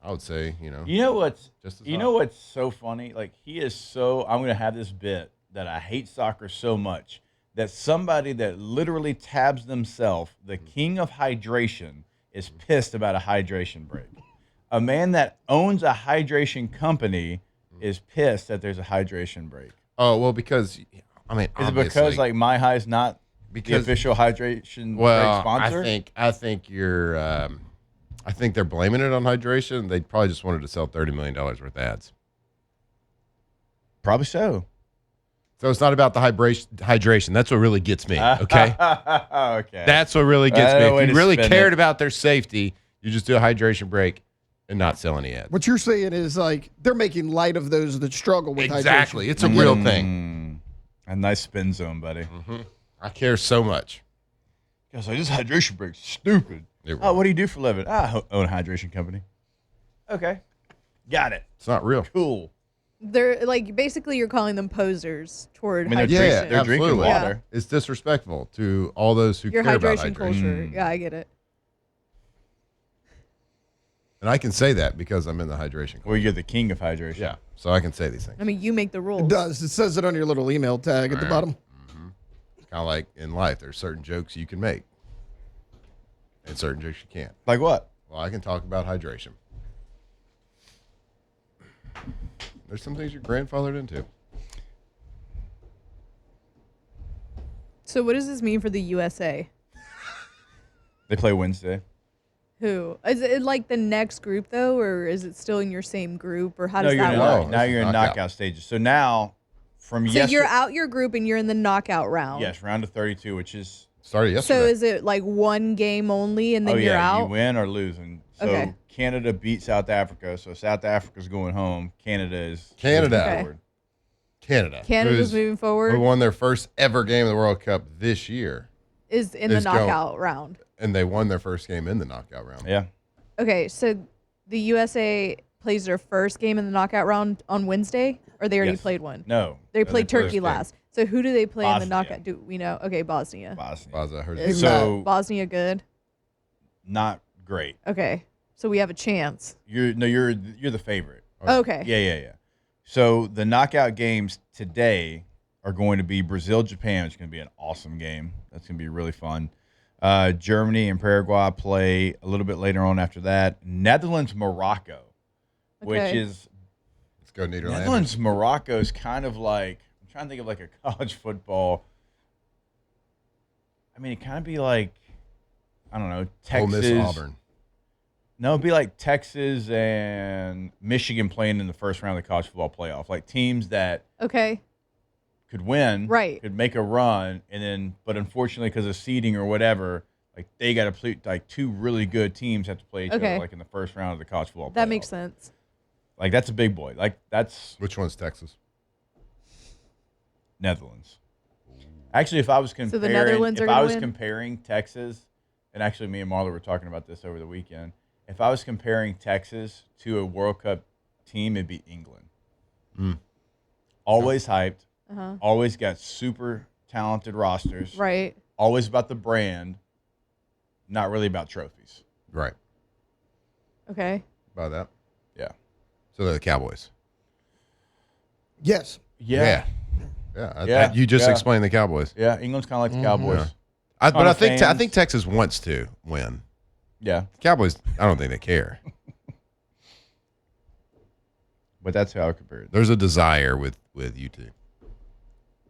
Speaker 5: I would say, you know.
Speaker 4: You know what's
Speaker 5: Just as
Speaker 4: you
Speaker 5: hot.
Speaker 4: know what's so funny? Like, he is so I'm gonna have this bit that I hate soccer so much that somebody that literally tabs themselves the king of hydration is pissed about a hydration break. A man that owns a hydration company is pissed that there's a hydration break.
Speaker 5: Oh, well, because, I mean,
Speaker 4: Is it because
Speaker 5: obviously-
Speaker 4: like My High's not the
Speaker 5: Because-
Speaker 4: official hydration break
Speaker 5: well,
Speaker 4: sponsor?
Speaker 5: I think you're, I think they're blaming it on hydration. They probably just wanted to sell $30 million worth of ads.
Speaker 4: Probably so.
Speaker 5: So it's not about the hydration. That's what really gets me. Okay.
Speaker 4: Okay.
Speaker 5: That's what really gets me.
Speaker 4: way
Speaker 5: If you
Speaker 4: to
Speaker 5: really
Speaker 4: spin
Speaker 5: cared
Speaker 4: it.
Speaker 5: about their safety, you just do a hydration break and not sell any ads.
Speaker 6: What you're saying is like they're making light of those that struggle with
Speaker 5: Exactly.
Speaker 6: hydration.
Speaker 5: It's a real thing.
Speaker 4: A nice spin zone, buddy.
Speaker 5: I care so much.
Speaker 4: Guys, like, this hydration break's stupid.
Speaker 5: It
Speaker 4: Oh, what do you do for a living? I own a hydration company. Okay. Got it.
Speaker 5: It's not real.
Speaker 4: Cool.
Speaker 7: They're like basically you're calling them posers toward
Speaker 4: I mean, they're,
Speaker 7: hydration.
Speaker 5: Yeah,
Speaker 4: they're drinking
Speaker 5: absolutely.
Speaker 4: water.
Speaker 5: It's disrespectful to all those who
Speaker 7: Your
Speaker 5: care about
Speaker 7: hydration
Speaker 5: hydration.
Speaker 7: culture. Yeah, I get it.
Speaker 5: And I can say that because I'm in the hydration culture.
Speaker 4: Well, you're the king of hydration.
Speaker 5: Yeah, so I can say these things.
Speaker 7: I mean, you make the rules.
Speaker 6: It does. It says it on your little email tag at the bottom.
Speaker 5: It's kind of like in life. There's certain jokes you can make and certain jokes you can't.
Speaker 4: Like what?
Speaker 5: Well, I can talk about hydration. There's some things you're grandfathered into.
Speaker 7: So what does this mean for the USA?
Speaker 4: They play Wednesday.
Speaker 7: Who? Is it like the next group though, or is it still in your same group, or how
Speaker 4: No,
Speaker 7: does
Speaker 4: you're
Speaker 7: that
Speaker 4: in
Speaker 7: work?
Speaker 5: Oh,
Speaker 4: now
Speaker 5: this
Speaker 4: you're
Speaker 5: is
Speaker 4: in
Speaker 5: knockout.
Speaker 4: knockout stages. So now, from
Speaker 7: So
Speaker 4: yesterday,
Speaker 7: you're out your group and you're in the knockout round.
Speaker 4: yes, round of 32, which is
Speaker 5: Started yesterday.
Speaker 7: So is it like one game only and then you're out?
Speaker 4: You win or lose. And so
Speaker 7: Okay.
Speaker 4: Canada beat South Africa. So South Africa's going home. Canada is
Speaker 5: Canada.
Speaker 4: moving
Speaker 7: Okay.
Speaker 4: forward.
Speaker 7: Canada's
Speaker 5: who's-
Speaker 7: moving forward.
Speaker 5: Who won their first ever game of the World Cup this year.
Speaker 7: Is in the
Speaker 5: is going-
Speaker 7: knockout round.
Speaker 5: And they won their first game in the knockout round.
Speaker 4: Yeah.
Speaker 7: Okay, so the USA plays their first game in the knockout round on Wednesday, or they already
Speaker 4: Yes.
Speaker 7: played one?
Speaker 4: No.
Speaker 7: They played Turkey
Speaker 5: Thursday.
Speaker 7: last. So who do they play in the
Speaker 4: Bosnia.
Speaker 7: knockout? Do we know? Okay, Bosnia.
Speaker 4: Bosnia.
Speaker 5: Baza, I heard
Speaker 7: Is
Speaker 4: So-
Speaker 7: Bosnia good?
Speaker 4: Not great.
Speaker 7: Okay, so we have a chance.
Speaker 4: You're the favorite.
Speaker 7: Okay.
Speaker 4: Yeah. So the knockout games today are going to be Brazil, Japan, which is going to be an awesome game. That's going to be really fun. Germany and Paraguay play a little bit later on after that. Netherlands, Morocco, which
Speaker 7: Okay.
Speaker 4: is
Speaker 5: Let's go Nederland.
Speaker 4: Netherlands, Morocco is kind of like, I'm trying to think of like a college football. I mean, it kind of be like, I don't know,
Speaker 5: Ole
Speaker 4: Texas.
Speaker 5: Miss Auburn.
Speaker 4: No, it'd be like Texas and Michigan playing in the first round of the college football playoff. Like teams that
Speaker 7: Okay.
Speaker 4: could win,
Speaker 7: Right.
Speaker 4: could make a run, and then, but unfortunately, because of seeding or whatever, like they got to play, like two really good teams have to play each
Speaker 7: Okay.
Speaker 4: other, like in the first round of the college football.
Speaker 7: That
Speaker 4: playoff.
Speaker 7: makes sense.
Speaker 4: Like that's a big boy. Like that's
Speaker 5: Which one's Texas?
Speaker 4: Netherlands. Actually, if I was
Speaker 7: the
Speaker 4: comparing,
Speaker 7: Netherlands are
Speaker 4: if
Speaker 7: gonna
Speaker 4: I was
Speaker 7: win?
Speaker 4: comparing Texas, and actually me and Marla were talking about this over the weekend. If I was comparing Texas to a World Cup team, it'd be England. Always hyped. Always got super talented rosters.
Speaker 7: Right.
Speaker 4: Always about the brand. Not really about trophies.
Speaker 5: Right.
Speaker 7: Okay.
Speaker 5: About that.
Speaker 4: Yeah.
Speaker 5: So they're the Cowboys.
Speaker 6: Yes.
Speaker 4: Yeah.
Speaker 5: Yeah. You just explained the Cowboys.
Speaker 4: Yeah. England's kind of like the Cowboys.
Speaker 5: But
Speaker 4: Ton
Speaker 5: I
Speaker 4: of
Speaker 5: think I
Speaker 4: fans.
Speaker 5: think Texas wants to win.
Speaker 4: Yeah.
Speaker 5: Cowboys, I don't think they care.
Speaker 4: But that's how I compare it.
Speaker 5: There's a desire with you two.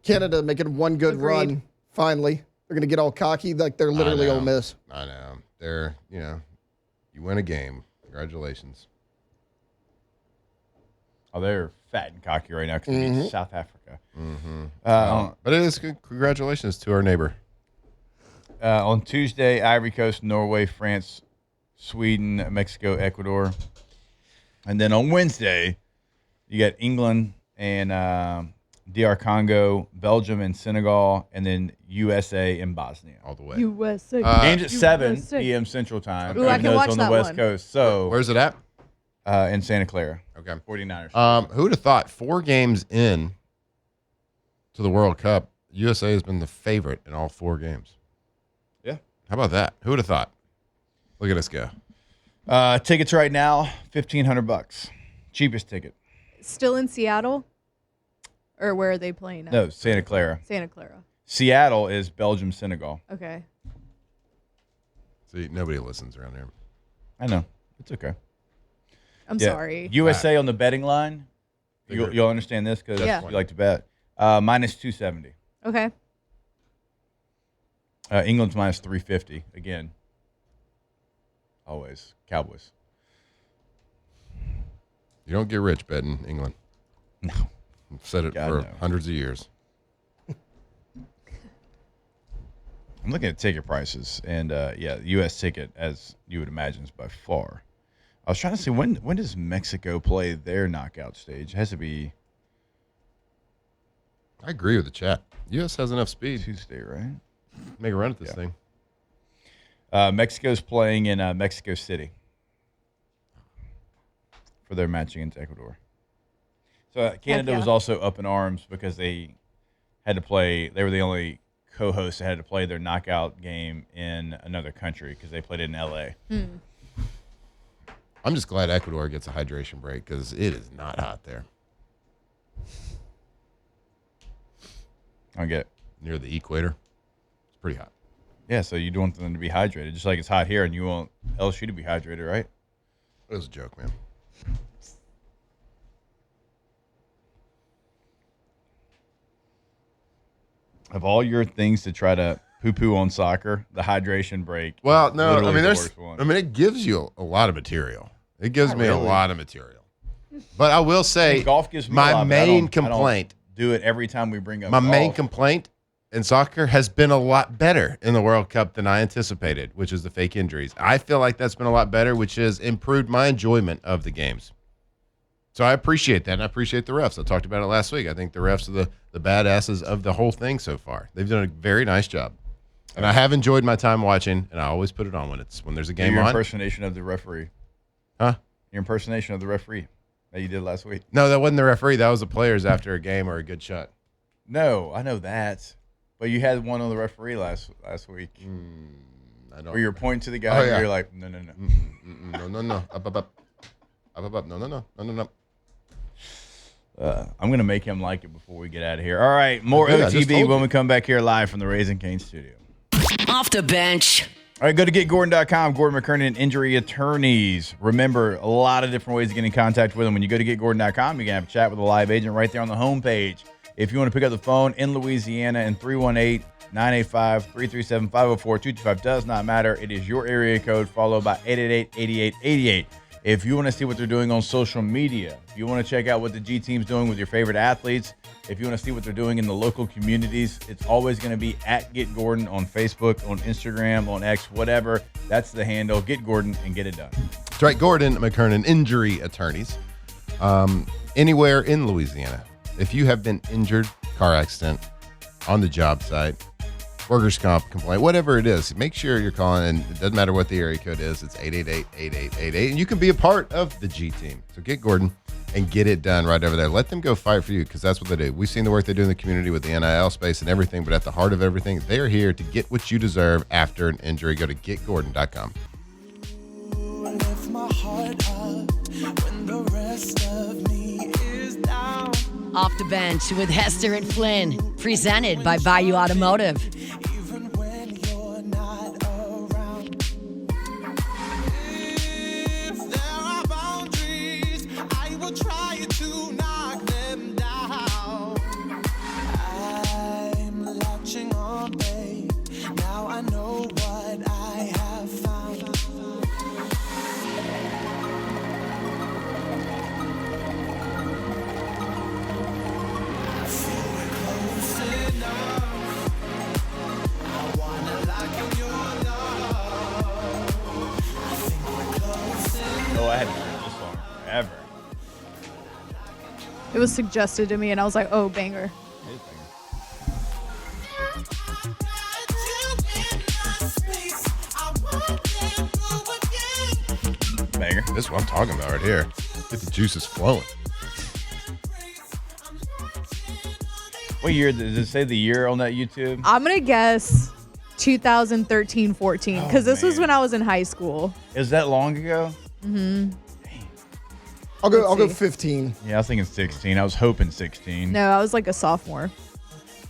Speaker 6: Canada making one good
Speaker 7: Agreed.
Speaker 6: run. Finally, they're gonna get all cocky like they're literally
Speaker 5: I know.
Speaker 6: Ole Miss.
Speaker 5: I know. They're, you win a game. Congratulations.
Speaker 4: Oh, they're fat and cocky right now because they beat South Africa.
Speaker 5: But it is good. Congratulations to our neighbor.
Speaker 4: On Tuesday, Ivory Coast, Norway, France, Sweden, Mexico, Ecuador. And then on Wednesday, you got England and DR Congo, Belgium and Senegal, and then USA and Bosnia.
Speaker 5: All the way.
Speaker 7: USA.
Speaker 4: Games at 7
Speaker 7: USA.
Speaker 4: p.m. Central Time.
Speaker 7: Ooh, I
Speaker 4: even
Speaker 7: can
Speaker 4: though
Speaker 7: watch
Speaker 4: it's on the
Speaker 7: that
Speaker 4: West
Speaker 7: one.
Speaker 4: Coast. So
Speaker 5: Where's it at?
Speaker 4: in Santa Clara,
Speaker 5: Okay.
Speaker 4: 49ers.
Speaker 5: Who would have thought 4 games in to the World Cup, USA has been the favorite in all 4 games?
Speaker 4: Yeah.
Speaker 5: How about that? Who would have thought? Look at us go.
Speaker 4: Tickets right now, $1,500. Cheapest ticket.
Speaker 7: Still in Seattle? Or where are they playing at?
Speaker 4: No, Santa Clara.
Speaker 7: Santa Clara.
Speaker 4: Seattle is Belgium, Senegal.
Speaker 7: Okay.
Speaker 5: See, nobody listens around here.
Speaker 4: I know. It's okay.
Speaker 7: I'm
Speaker 4: Yeah.
Speaker 7: sorry.
Speaker 4: USA on the betting line. You'll understand this because
Speaker 7: Yeah.
Speaker 4: you like to bet. Minus 270.
Speaker 7: Okay.
Speaker 4: England's minus 350. Again. Always. Cowboys.
Speaker 5: You don't get rich betting England.
Speaker 4: No.
Speaker 5: I've said it
Speaker 4: God,
Speaker 5: for
Speaker 4: no.
Speaker 5: hundreds of years.
Speaker 4: I'm looking at ticket prices, and yeah, the U.S. ticket, as you would imagine, is by far. I was trying to see when does Mexico play their knockout stage? It has to be
Speaker 5: I agree with the chat. U.S. has enough speed.
Speaker 4: Tuesday, right?
Speaker 5: Make a run at this
Speaker 4: Yeah.
Speaker 5: thing.
Speaker 4: Mexico's playing in Mexico City for their match against Ecuador. So Canada
Speaker 7: yeah.
Speaker 4: was also up in arms because they had to play. They were the only co-hosts that had to play their knockout game in another country because they played it in L.A.
Speaker 5: I'm just glad Ecuador gets a hydration break because it is not hot there.
Speaker 4: I don't get it.
Speaker 5: Near the equator. It's pretty hot.
Speaker 4: Yeah, so you want them to be hydrated, just like it's hot here, and you want LSU to be hydrated, right?
Speaker 5: It was a joke, man.
Speaker 4: Of all your things to try to poo-poo on soccer, the hydration break.
Speaker 5: Well,
Speaker 4: is
Speaker 5: no, I
Speaker 4: literally
Speaker 5: mean,
Speaker 4: the
Speaker 5: there's,
Speaker 4: worst one.
Speaker 5: I mean, it gives you a lot of material. It gives
Speaker 4: Not
Speaker 5: me a
Speaker 4: really.
Speaker 5: lot of material. But I will say,
Speaker 4: golf gives me a lot,
Speaker 5: my
Speaker 4: but I
Speaker 5: main
Speaker 4: don't
Speaker 5: complaint,
Speaker 4: do it every time we bring up
Speaker 5: my
Speaker 4: golf.
Speaker 5: main complaint in soccer has been a lot better in the World Cup than I anticipated, which is the fake injuries. I feel like that's been a lot better, which has improved my enjoyment of the games. So I appreciate that, and I appreciate the refs. I talked about it last week. I think the refs are the badasses of the whole thing so far. They've done a very nice job. And I have enjoyed my time watching, and I always put it on when there's a game
Speaker 4: Your
Speaker 5: on.
Speaker 4: impersonation of the referee.
Speaker 5: Huh?
Speaker 4: Your impersonation of the referee that you did last week.
Speaker 5: No, that wasn't the referee. That was the players after a game or a good shot.
Speaker 4: No, I know that. But you had one on the referee last week.
Speaker 5: I don't.
Speaker 4: Where you're pointing to the guy and you're like, no.
Speaker 5: No. Up. No.
Speaker 4: I'm going to make him like it before we get out of here. All right, more
Speaker 5: I just
Speaker 4: OTB
Speaker 5: told
Speaker 4: when
Speaker 5: you.
Speaker 4: we come back here live from the Raising Cane studio.
Speaker 1: Off the bench.
Speaker 4: All right, go to getgordon.com. Gordon McKernan and Injury Attorneys. Remember, a lot of different ways to get in contact with them. When you go to getgordon.com, you can have a chat with a live agent right there on the homepage. If you want to pick up the phone in Louisiana and 318-985-3375, 504-225 does not matter. It is your area code followed by 888-8888. If you want to see what they're doing on social media, if you want to check out what the G team's doing with your favorite athletes, if you want to see what they're doing in the local communities, it's always going to be at Get Gordon on Facebook, on Instagram, on X, whatever. That's the handle. Get Gordon and get it done.
Speaker 5: That's right, Gordon McKernan, Injury Attorneys. Anywhere in Louisiana, if you have been injured, car accident, on the job site, workers' comp complaint, whatever it is, make sure you're calling, and it doesn't matter what the area code is. It's 888-8888, and you can be a part of the G team. So get Gordon and get it done right over there. Let them go fight for you, because that's what they do. We've seen the work they do in the community with the NIL space and everything, but at the heart of everything, they're here to get what you deserve after an injury. Go to getgordon.com.
Speaker 8: Lift my heart up when the rest of me is down.
Speaker 1: Off the bench with Hester and Flynn. Presented by Bayou Automotive.
Speaker 8: Even when you're not around. If there are boundaries, I will try to knock them down. I'm latching on, babe. Now I know what I have found.
Speaker 4: Oh, I had to hear this song forever.
Speaker 7: It was suggested to me, and I was like, oh, banger.
Speaker 4: Banger.
Speaker 5: This is what I'm talking about right here. Get the juices flowing.
Speaker 4: What year? Does it say the year on that YouTube?
Speaker 7: I'm going to guess 2013-14, because this was
Speaker 4: man.
Speaker 7: when I was in high school.
Speaker 4: Is that long ago?
Speaker 6: I'll go
Speaker 7: Let's see.
Speaker 6: 15.
Speaker 4: Yeah, I was thinking 16. I was hoping 16.
Speaker 7: No, I was like a sophomore.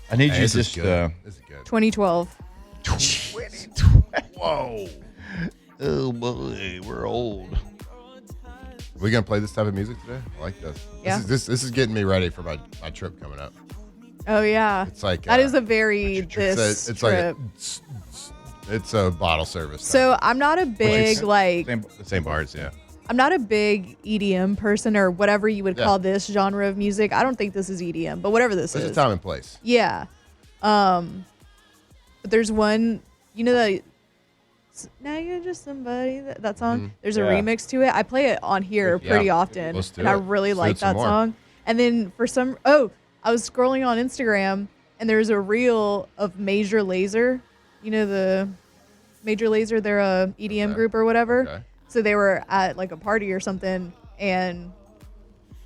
Speaker 4: I need
Speaker 5: Hey,
Speaker 4: you
Speaker 5: this
Speaker 4: just
Speaker 5: is good. This is good.
Speaker 7: 2012.
Speaker 4: Whoa. Oh boy, we're old.
Speaker 5: We gonna play this type of music today? I like this.
Speaker 7: Yeah.
Speaker 5: This is getting me ready for my trip coming up.
Speaker 7: Oh, yeah.
Speaker 5: It's like
Speaker 7: that is a very this
Speaker 5: it's
Speaker 7: trip.
Speaker 5: it's a bottle service.
Speaker 7: So I'm not a big,
Speaker 5: Same bars, yeah.
Speaker 7: I'm not a big EDM person or whatever you would
Speaker 5: Yeah.
Speaker 7: call this genre of music. I don't think this is EDM, but whatever this
Speaker 5: There's
Speaker 7: is.
Speaker 5: a time and place.
Speaker 7: Yeah. But there's one, you know that now you're just somebody, that song. There's a
Speaker 4: Yeah.
Speaker 7: remix to it. I play it on here
Speaker 5: Yeah.
Speaker 7: pretty often,
Speaker 5: Let's do
Speaker 7: and I
Speaker 5: it.
Speaker 7: really
Speaker 5: Let's do
Speaker 7: like
Speaker 5: it some
Speaker 7: that
Speaker 5: more.
Speaker 7: song. And then I was scrolling on Instagram, and there's a reel of Major Lazer. You know the Major Lazer, they're a EDM group or whatever.
Speaker 5: Okay.
Speaker 7: So they were at like a party or something, and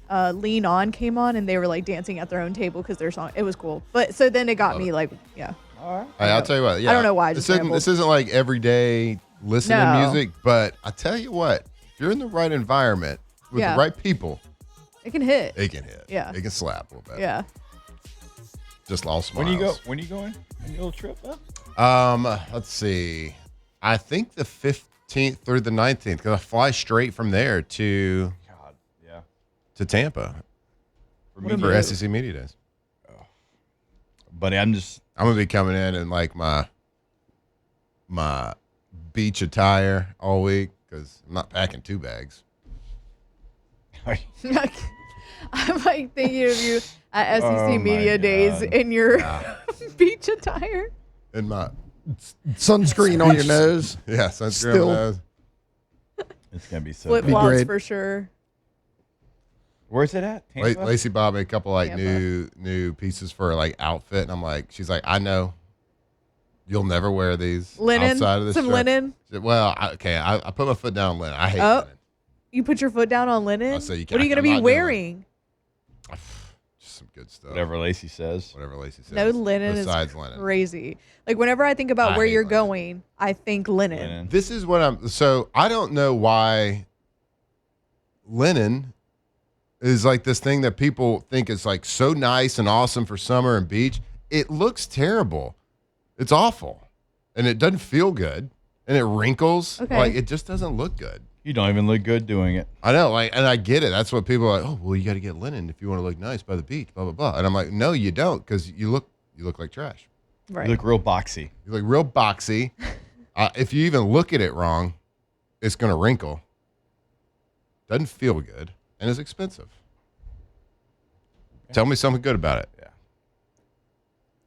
Speaker 7: Lean On came on, and they were like dancing at their own table because their song, it was cool. But so then it got
Speaker 5: Love
Speaker 7: me
Speaker 5: it.
Speaker 7: like, yeah.
Speaker 5: Hey, I'll tell you what. Yeah,
Speaker 7: I don't know why I
Speaker 5: this
Speaker 7: just
Speaker 5: isn't
Speaker 7: rambled.
Speaker 5: this isn't like everyday listening
Speaker 7: No.
Speaker 5: music, but I tell you what, if you're in the right environment with
Speaker 7: Yeah.
Speaker 5: the right people,
Speaker 7: It can hit.
Speaker 5: it can hit.
Speaker 7: Yeah.
Speaker 5: It can slap a little bit.
Speaker 7: Yeah.
Speaker 5: Just all smiles.
Speaker 4: When you going? On your little trip up?
Speaker 5: Let's see. I think the 15th through the 19th, because I fly straight from there to
Speaker 4: God, yeah.
Speaker 5: Tampa
Speaker 4: For
Speaker 5: for SEC Media Days.
Speaker 4: Buddy, I'm just
Speaker 5: I'm gonna be coming in like my beach attire all week because I'm not packing 2 bags.
Speaker 7: I'm like thinking of you at SEC
Speaker 4: Oh, my
Speaker 7: Media Days
Speaker 4: God.
Speaker 7: in your beach attire.
Speaker 5: In my
Speaker 6: Sunscreen on your nose.
Speaker 5: yeah, sunscreen
Speaker 6: Still.
Speaker 5: on my nose.
Speaker 4: It's gonna be so.
Speaker 7: Flip
Speaker 4: Good.
Speaker 7: flops
Speaker 6: great.
Speaker 7: for sure.
Speaker 4: Where's it at? Tampa?
Speaker 5: Lacey bought me a couple like
Speaker 7: Tampa.
Speaker 5: new pieces for like outfit, and I'm like, she's like, I know, you'll never wear these
Speaker 7: Linen?
Speaker 5: outside of this.
Speaker 7: Some
Speaker 5: shirt."
Speaker 7: linen?
Speaker 5: She said, well, I put my foot down on linen. I hate
Speaker 7: Oh.
Speaker 5: linen.
Speaker 7: You put your foot down on linen?
Speaker 5: I'll say you
Speaker 7: What are you
Speaker 5: I'm
Speaker 7: going to be
Speaker 5: not doing
Speaker 7: wearing?
Speaker 5: Just some good stuff.
Speaker 4: Whatever Lacey says.
Speaker 5: Whatever Lacey says.
Speaker 7: No, linen
Speaker 5: besides
Speaker 7: is
Speaker 5: linen.
Speaker 7: crazy. Like whenever I think about
Speaker 5: I
Speaker 7: where
Speaker 5: hate
Speaker 7: you're
Speaker 5: linen.
Speaker 7: going, I think linen.
Speaker 4: Linen.
Speaker 5: This is what so I don't know why linen is like this thing that people think is like so nice and awesome for summer and beach. It looks terrible. It's awful. And it doesn't feel good. And it wrinkles.
Speaker 7: Okay.
Speaker 5: Like it just doesn't look good.
Speaker 4: You don't even look good doing it.
Speaker 5: I know, like, and I get it. That's what people are like, oh, well, you got to get linen if you want to look nice by the beach, blah, blah, blah. And I'm like, no, you don't, because you look like trash.
Speaker 7: Right.
Speaker 4: You look real boxy.
Speaker 5: You look real boxy. If you even look at it wrong, it's going to wrinkle. Doesn't feel good, and it's expensive. Tell me something good about it.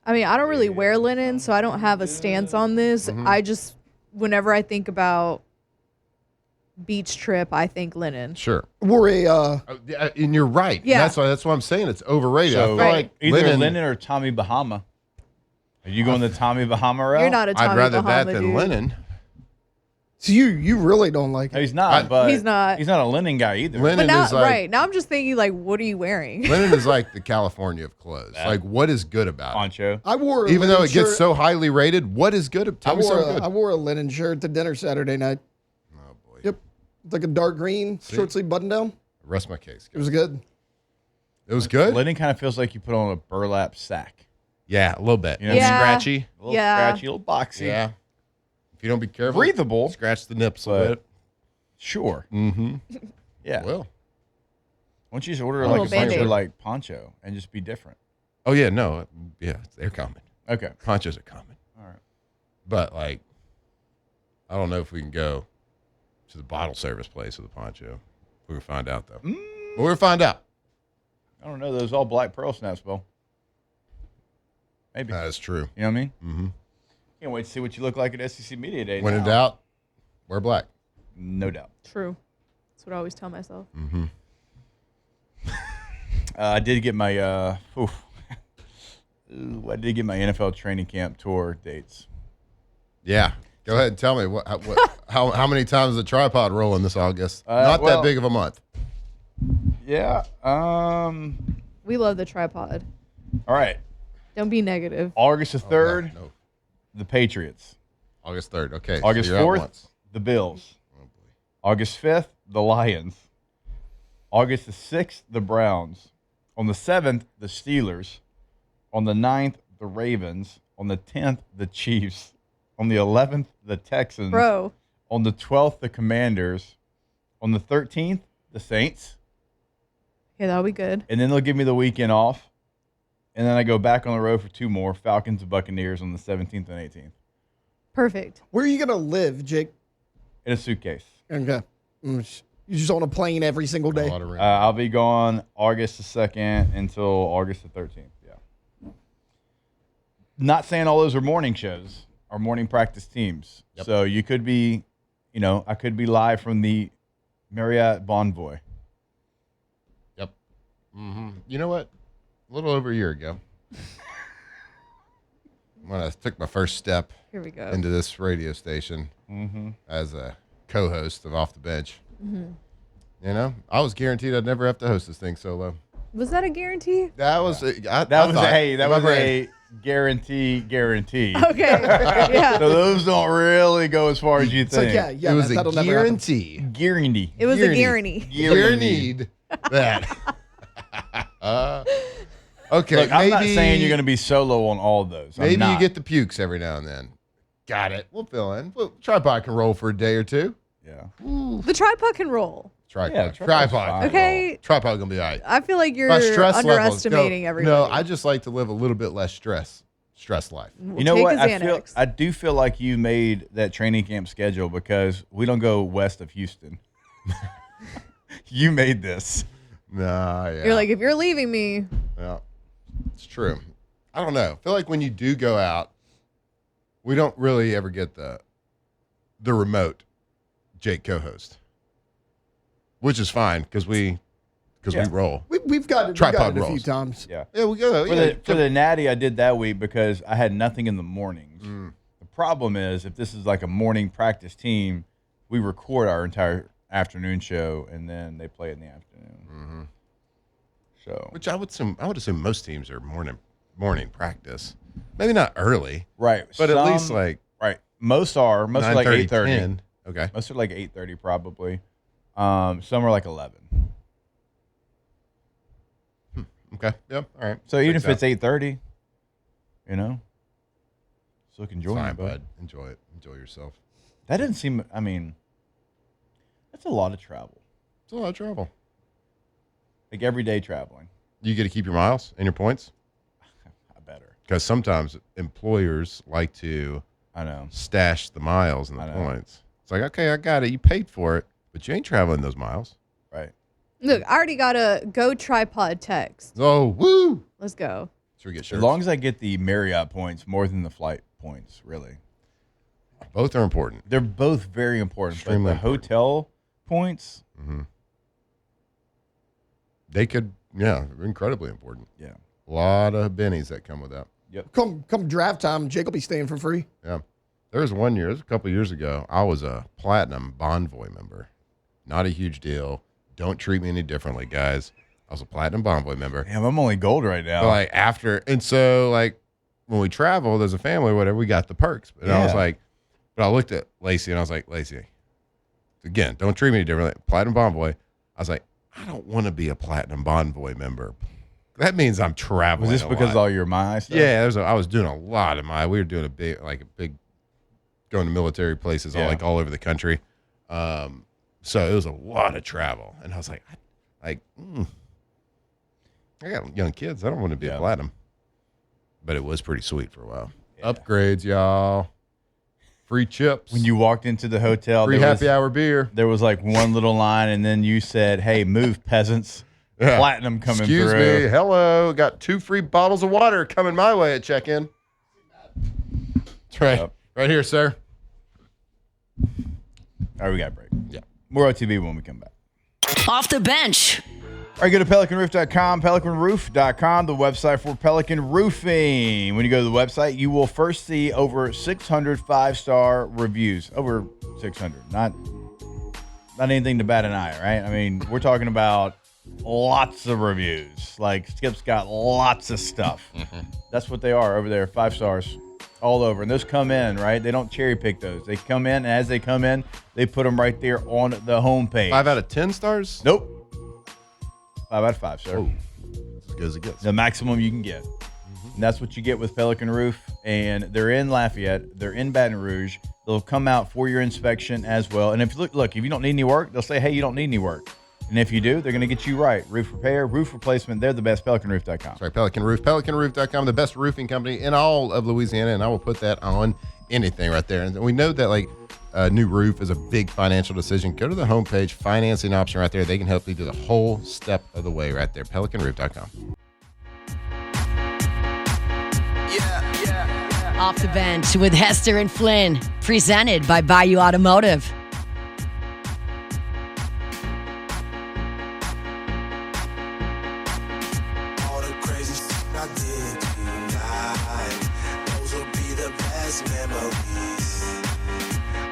Speaker 7: I mean, I don't really wear linen, so I don't have a stance on this.
Speaker 5: Mm-hmm.
Speaker 7: I just, whenever I think about beach trip, I think linen.
Speaker 5: Sure.
Speaker 6: Wore a
Speaker 5: Yeah, and you're right.
Speaker 7: Yeah.
Speaker 5: That's why I'm saying it's overrated. I
Speaker 4: So
Speaker 5: feel
Speaker 7: Right.
Speaker 5: like
Speaker 4: either linen or Tommy Bahama. Are you going the Tommy Bahama route?
Speaker 7: You're not a Tommy
Speaker 5: I'd rather
Speaker 7: Bahama,
Speaker 5: that than
Speaker 7: dude.
Speaker 5: linen.
Speaker 6: so you really don't like
Speaker 4: No,
Speaker 6: it.
Speaker 4: he's not. But
Speaker 7: He's not.
Speaker 4: He's not a linen guy either.
Speaker 5: Linen
Speaker 7: But now,
Speaker 5: is like,
Speaker 7: right now, I'm just thinking like, what are you wearing?
Speaker 5: linen is like the California of clothes. Like, what is good about it?
Speaker 4: Poncho.
Speaker 6: I wore a
Speaker 5: Even though
Speaker 6: linen
Speaker 5: it gets
Speaker 6: shirt-
Speaker 5: so highly rated, what is good? Tell me something good.
Speaker 6: I wore a linen shirt to dinner Saturday night.
Speaker 5: Oh boy.
Speaker 6: Yep. It's like a dark green short sleeve button down.
Speaker 5: Rest my case.
Speaker 6: It was good.
Speaker 5: It was good.
Speaker 4: Linen kind of feels like you put on a burlap sack.
Speaker 5: Yeah, a little bit.
Speaker 4: You know,
Speaker 7: Yeah.
Speaker 5: Scratchy.
Speaker 4: A little
Speaker 7: Yeah.
Speaker 4: scratchy, a little boxy.
Speaker 5: Yeah. If you don't be careful,
Speaker 4: Breathable.
Speaker 5: scratch the nips a
Speaker 4: But-
Speaker 5: bit.
Speaker 4: Sure.
Speaker 5: Mm-hmm.
Speaker 4: Yeah.
Speaker 5: Well.
Speaker 4: Why don't you just order
Speaker 7: A
Speaker 4: like a
Speaker 7: little
Speaker 4: bunch
Speaker 7: Band-Aid.
Speaker 4: of like poncho and just be different?
Speaker 5: Oh yeah, no, yeah, they're common.
Speaker 4: Okay.
Speaker 5: Ponchos are common.
Speaker 4: All right.
Speaker 5: But like, I don't know if we can go to the bottle service place with a poncho. We're gonna find out though. But we're gonna find out.
Speaker 4: I don't know. Those all black pearl snaps, Bill. Maybe.
Speaker 5: That is true.
Speaker 4: You know what I mean?
Speaker 5: Mm-hmm.
Speaker 4: Can't wait to see what you look like at SEC Media Day.
Speaker 5: When in
Speaker 4: now.
Speaker 5: doubt, wear black.
Speaker 4: No doubt.
Speaker 7: True. That's what I always tell myself.
Speaker 5: Mm-hmm.
Speaker 4: I did get my I did get my NFL training camp tour dates.
Speaker 5: Yeah. Go ahead and tell me how many times the tripod rolling this August? Not
Speaker 4: well-
Speaker 5: that big of a month.
Speaker 4: Yeah. All
Speaker 7: We love the tripod.
Speaker 4: right.
Speaker 7: Don't be negative.
Speaker 4: August the 3rd,
Speaker 5: Oh, no.
Speaker 4: the Patriots.
Speaker 5: August 3rd. Okay.
Speaker 4: August
Speaker 5: so you're out
Speaker 4: 4th,
Speaker 5: once.
Speaker 4: the Bills.
Speaker 5: Oh, boy.
Speaker 4: August 5th, the Lions. August the 6th, the Browns. On the 7th, the Steelers. On the 9th, the Ravens. On the 10th, the Chiefs. On the 11th, the Texans.
Speaker 7: Bro,
Speaker 4: On the 12th, the Commanders. On the 13th, the Saints.
Speaker 7: yeah, that'll be good.
Speaker 4: And then they'll give me the weekend off. And then I go back on the road for 2 more, Falcons and Buccaneers on the 17th and 18th.
Speaker 7: Perfect.
Speaker 6: Where are you gonna live, Jake?
Speaker 4: In a suitcase.
Speaker 6: Okay. You just on a plane every single
Speaker 5: A
Speaker 6: day.
Speaker 5: lot of rain.
Speaker 4: I'll be gone August the 2nd until August the 13th. Yeah. Not saying all those are morning shows or morning practice teams.
Speaker 5: Yep.
Speaker 4: So you could be, I could be live from the Marriott Bonvoy.
Speaker 5: Yep. Mm-hmm. You know what? A little over a year ago, when I took my first step
Speaker 7: Here we go.
Speaker 5: into this radio station as a co-host of Off the Bench, I was guaranteed I'd never have to host this thing solo.
Speaker 7: Was that a guarantee?
Speaker 5: That was
Speaker 4: That was a guarantee.
Speaker 7: Okay. Yeah.
Speaker 4: So those don't really go as far as you
Speaker 6: It's like,
Speaker 4: think.
Speaker 6: yeah,
Speaker 5: it was
Speaker 6: that'll
Speaker 5: a
Speaker 6: never happen.
Speaker 5: guarantee.
Speaker 4: Guarantee.
Speaker 7: It was a guarantee.
Speaker 5: Guaranteed that. Okay,
Speaker 4: Look, I'm
Speaker 5: maybe
Speaker 4: not saying you're going to be solo on all of those. I'm
Speaker 5: maybe you
Speaker 4: not.
Speaker 5: get the pukes every now and then. Got it. We'll fill in. Tripod can roll for a day or two.
Speaker 4: Yeah.
Speaker 7: The tripod can roll.
Speaker 5: Tripod.
Speaker 4: Yeah, tripod's
Speaker 5: Tripod.
Speaker 4: fine.
Speaker 5: can
Speaker 7: Okay.
Speaker 5: roll. Tripod gonna be all right.
Speaker 7: I feel like you're
Speaker 5: My stress
Speaker 7: underestimating
Speaker 5: levels,
Speaker 7: everybody.
Speaker 5: No, I just like to live a little bit less stress life.
Speaker 7: We'll
Speaker 4: You know
Speaker 7: take
Speaker 4: what?
Speaker 7: a Xanax.
Speaker 4: I do feel like you made that training camp schedule because we don't go west of Houston. You made this.
Speaker 5: Nah, yeah.
Speaker 7: You're like, if you're leaving me,
Speaker 5: Yeah, it's true. I don't know. I feel like when you do go out, we don't really ever get the remote Jake co-host, which is fine because we roll.
Speaker 6: We've got
Speaker 5: Tripod
Speaker 6: it a few
Speaker 5: rolls.
Speaker 6: times.
Speaker 4: Yeah.
Speaker 5: Yeah, we go.
Speaker 4: For the Natty, I did that week because I had nothing in the mornings. The problem is if this is like a morning practice team, we record our entire afternoon show and then they play in the afternoon. So,
Speaker 5: which I would assume most teams are morning practice. Maybe not early,
Speaker 4: right,
Speaker 5: but at least like
Speaker 4: right. Most are like 8:30.
Speaker 5: 10. Okay,
Speaker 4: Most are like 8:30 probably. Some are like 11.
Speaker 5: okay, yep, all right.
Speaker 4: So even if
Speaker 5: Checks
Speaker 4: it's
Speaker 5: out.
Speaker 4: 8:30, you know, still can join.
Speaker 5: Fine,
Speaker 4: it,
Speaker 5: bud. Enjoy it. Enjoy yourself.
Speaker 4: That didn't seem. I mean, that's a lot of travel.
Speaker 5: It's a lot of travel.
Speaker 4: Like everyday traveling.
Speaker 5: You get to keep your miles and your points
Speaker 4: I better.
Speaker 5: because sometimes employers like to
Speaker 4: I know.
Speaker 5: stash the miles and the
Speaker 4: I know.
Speaker 5: points. It's like, okay, I got it. You paid for it, but you ain't traveling those miles.
Speaker 4: Right.
Speaker 7: look, I already got a Go Tripod text.
Speaker 5: Oh, woo!
Speaker 7: Let's go.
Speaker 5: Should we get
Speaker 4: As
Speaker 5: shirts?
Speaker 4: long as I get the Marriott points more than the flight points, really.
Speaker 5: Both are important.
Speaker 4: They're both very important.
Speaker 5: Extremely
Speaker 4: but the
Speaker 5: important.
Speaker 4: hotel points,
Speaker 5: They could, yeah, incredibly important.
Speaker 4: yeah.
Speaker 5: A lot of bennies that come with that.
Speaker 6: Come draft time, Jake will be staying for free.
Speaker 5: Yeah. There was one year, it was a couple years ago, I was a platinum Bonvoy member. Not a huge deal. Don't treat me any differently, guys. I was a platinum Bonvoy member.
Speaker 4: Damn, I'm only gold right now.
Speaker 5: But like after, and so like when we traveled as a family, whatever, we got the perks. And I was
Speaker 4: Yeah.
Speaker 5: like, but I looked at Lacey and I was like, Lacey, again, don't treat me any differently. Platinum Bonvoy. I was like, I don't want to be a platinum Bonvoy member. That means I'm traveling.
Speaker 4: Was this
Speaker 5: a
Speaker 4: because
Speaker 5: lot.
Speaker 4: of all your my stuff?
Speaker 5: Yeah, I was doing a lot of we were doing a big going to military places
Speaker 4: Yeah.
Speaker 5: all over the country. So it was a lot of travel. And I was like, I got young kids. I don't want to be a platinum. But it was pretty sweet for a while.
Speaker 4: Yeah.
Speaker 5: Upgrades, y'all. Free chips.
Speaker 4: When you walked into the hotel,
Speaker 5: free
Speaker 4: there
Speaker 5: happy
Speaker 4: was,
Speaker 5: hour beer.
Speaker 4: there was like one little line, and then you said, "Hey, move, peasants!
Speaker 5: Yeah.
Speaker 4: Platinum coming
Speaker 5: Excuse
Speaker 4: through."
Speaker 5: me. Hello. Got 2 free bottles of water coming my way at check-in. That's right.
Speaker 4: Yep.
Speaker 5: Right here, sir.
Speaker 4: All right, we got a break.
Speaker 5: Yeah.
Speaker 4: More OTB when we come back.
Speaker 1: Off the bench.
Speaker 4: All right, go to pelicanroof.com, pelicanroof.com, the website for Pelican Roofing. When you go to the website, you will first see over 600 5-star reviews. Over 600. Not anything to bat an eye, right? I mean, we're talking about lots of reviews. Like, Skip's got lots of stuff. That's what they are over there, 5 stars all over. And those come in, right? They don't cherry pick those. They come in, and as they come in, they put them right there on the homepage.
Speaker 5: 5 out of 10 stars?
Speaker 4: Nope. 5 out of 5, sir.
Speaker 5: Oh, as good as it gets.
Speaker 4: The maximum you can get. And that's what you get with Pelican Roof. And they're in Lafayette. They're in Baton Rouge. They'll come out for your inspection as well. And if look, if you don't need any work, they'll say, hey, you don't need any work. And if you do, they're going to get you right. Roof repair, roof replacement. They're the best. PelicanRoof.com.
Speaker 5: Sorry, Pelican Roof. PelicanRoof.com, the best roofing company in all of Louisiana. And I will put that on anything right there. And we know that like a new roof is a big financial decision. Go to the homepage, financing option right there. They can help you do the whole step of the way right there. PelicanRoof.com.
Speaker 1: Off the bench with Hester and Flynn. Presented by Bayou Automotive.
Speaker 8: All the crazy shit I did tonight, those will be the best memories.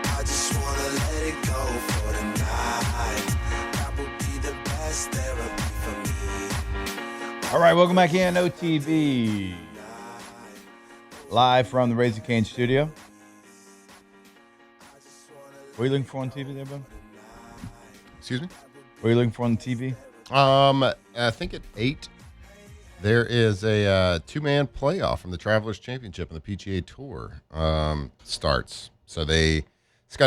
Speaker 8: I just wanna let it go for the night. That would be the best therapy for me.
Speaker 4: All right, welcome back in OTB. Live from the Raising Cane studio. What are you looking for on TV there, bud?
Speaker 5: Excuse me?
Speaker 4: What are you looking for on the TV?
Speaker 5: I think at 8, there is a 2-man playoff from the Travelers Championship and the PGA Tour starts. So Scotty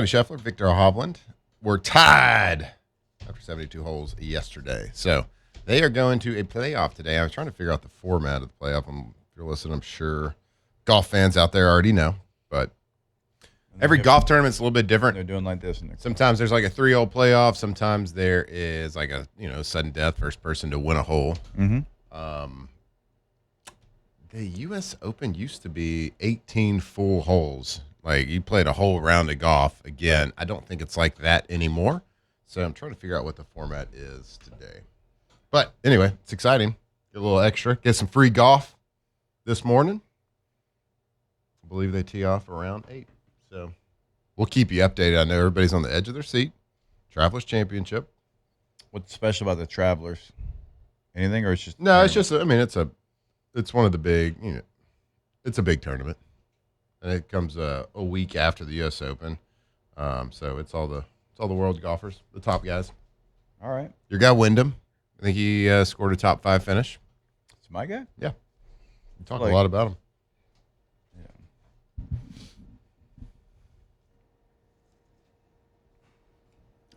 Speaker 5: Scheffler, Victor Hovland were tied after 72 holes yesterday. So they are going to a playoff today. I was trying to figure out the format of the playoff. If you're listening, I'm sure golf fans out there already know, but Every golf tournament's a little bit different.
Speaker 4: They're doing like this.
Speaker 5: Sometimes there's like a 3-hole playoff. Sometimes there is like a sudden death, first person to win a hole.
Speaker 4: Mm-hmm.
Speaker 5: The U.S. Open used to be 18 full holes. Like you played a whole round of golf. Again, I don't think it's like that anymore. So I'm trying to figure out what the format is today. But anyway, it's exciting. Get a little extra. Get some free golf this morning. I believe they tee off around 8. So we'll keep you updated. I know everybody's on the edge of their seat. Travelers Championship.
Speaker 4: What's special about the Travelers? Anything, or it's just
Speaker 5: no? It's just. I mean, it's one of the big. It's a big tournament, and it comes a week after the U.S. Open. So it's all the world golfers, the top guys.
Speaker 4: All right.
Speaker 5: Your guy Wyndham, I think he scored a top 5 finish.
Speaker 4: It's my guy.
Speaker 5: Yeah, we talked a lot about him.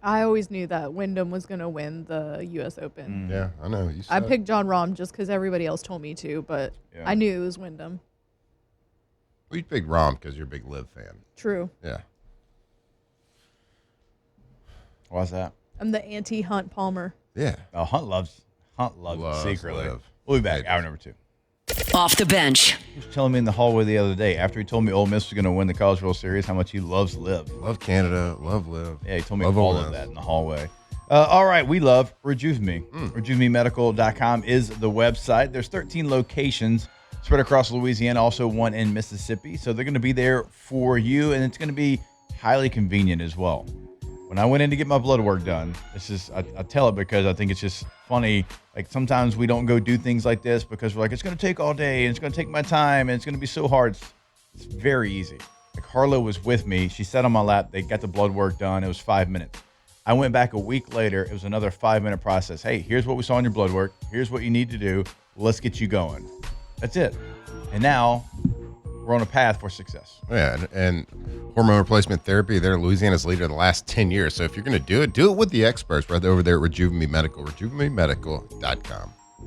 Speaker 7: I always knew that Wyndham was going to win the U.S. Open.
Speaker 5: Yeah, I know.
Speaker 7: I picked John Rahm just because everybody else told me to, but I knew it was Wyndham.
Speaker 5: Well, you picked Rahm because you're a big Liv fan.
Speaker 7: True.
Speaker 5: Yeah.
Speaker 4: Why's that?
Speaker 7: I'm the anti-Hunt Palmer.
Speaker 5: Yeah.
Speaker 4: Oh, Hunt loves it secretly.
Speaker 5: Liv.
Speaker 4: We'll be back. Hour number 2.
Speaker 1: Off the bench.
Speaker 4: He was telling me in the hallway the other day after he told me Ole Miss was going to win the College World Series how much he loves Liv.
Speaker 5: Love Canada. Love Liv.
Speaker 4: Yeah, he told me
Speaker 5: Love
Speaker 4: all
Speaker 5: Ole
Speaker 4: of
Speaker 5: Miss.
Speaker 4: that in the hallway. All right, we love Rejuve Me. RejuveMeMedical.com is the website. There's 13 locations spread across Louisiana, also one in Mississippi. So they're going to be there for you, and it's going to be highly convenient as well. When I went in to get my blood work done, it's just I tell it because I think it's just funny. Like sometimes we don't go do things like this because we're like, it's going to take all day and it's going to take my time and it's going to be so hard. It's very easy. Like Harlow was with me. She sat on my lap. They got the blood work done. It was 5 minutes. I went back a week later. It was another 5-minute process. Hey, here's what we saw in your blood work. Here's what you need to do. Let's get you going. That's it. And now we're on a path for success.
Speaker 5: Yeah, and hormone replacement therapy, they're Louisiana's leader in the last 10 years. So if you're going to do it with the experts right over there at Rejuve Me Medical, RejuveMeMedical.com.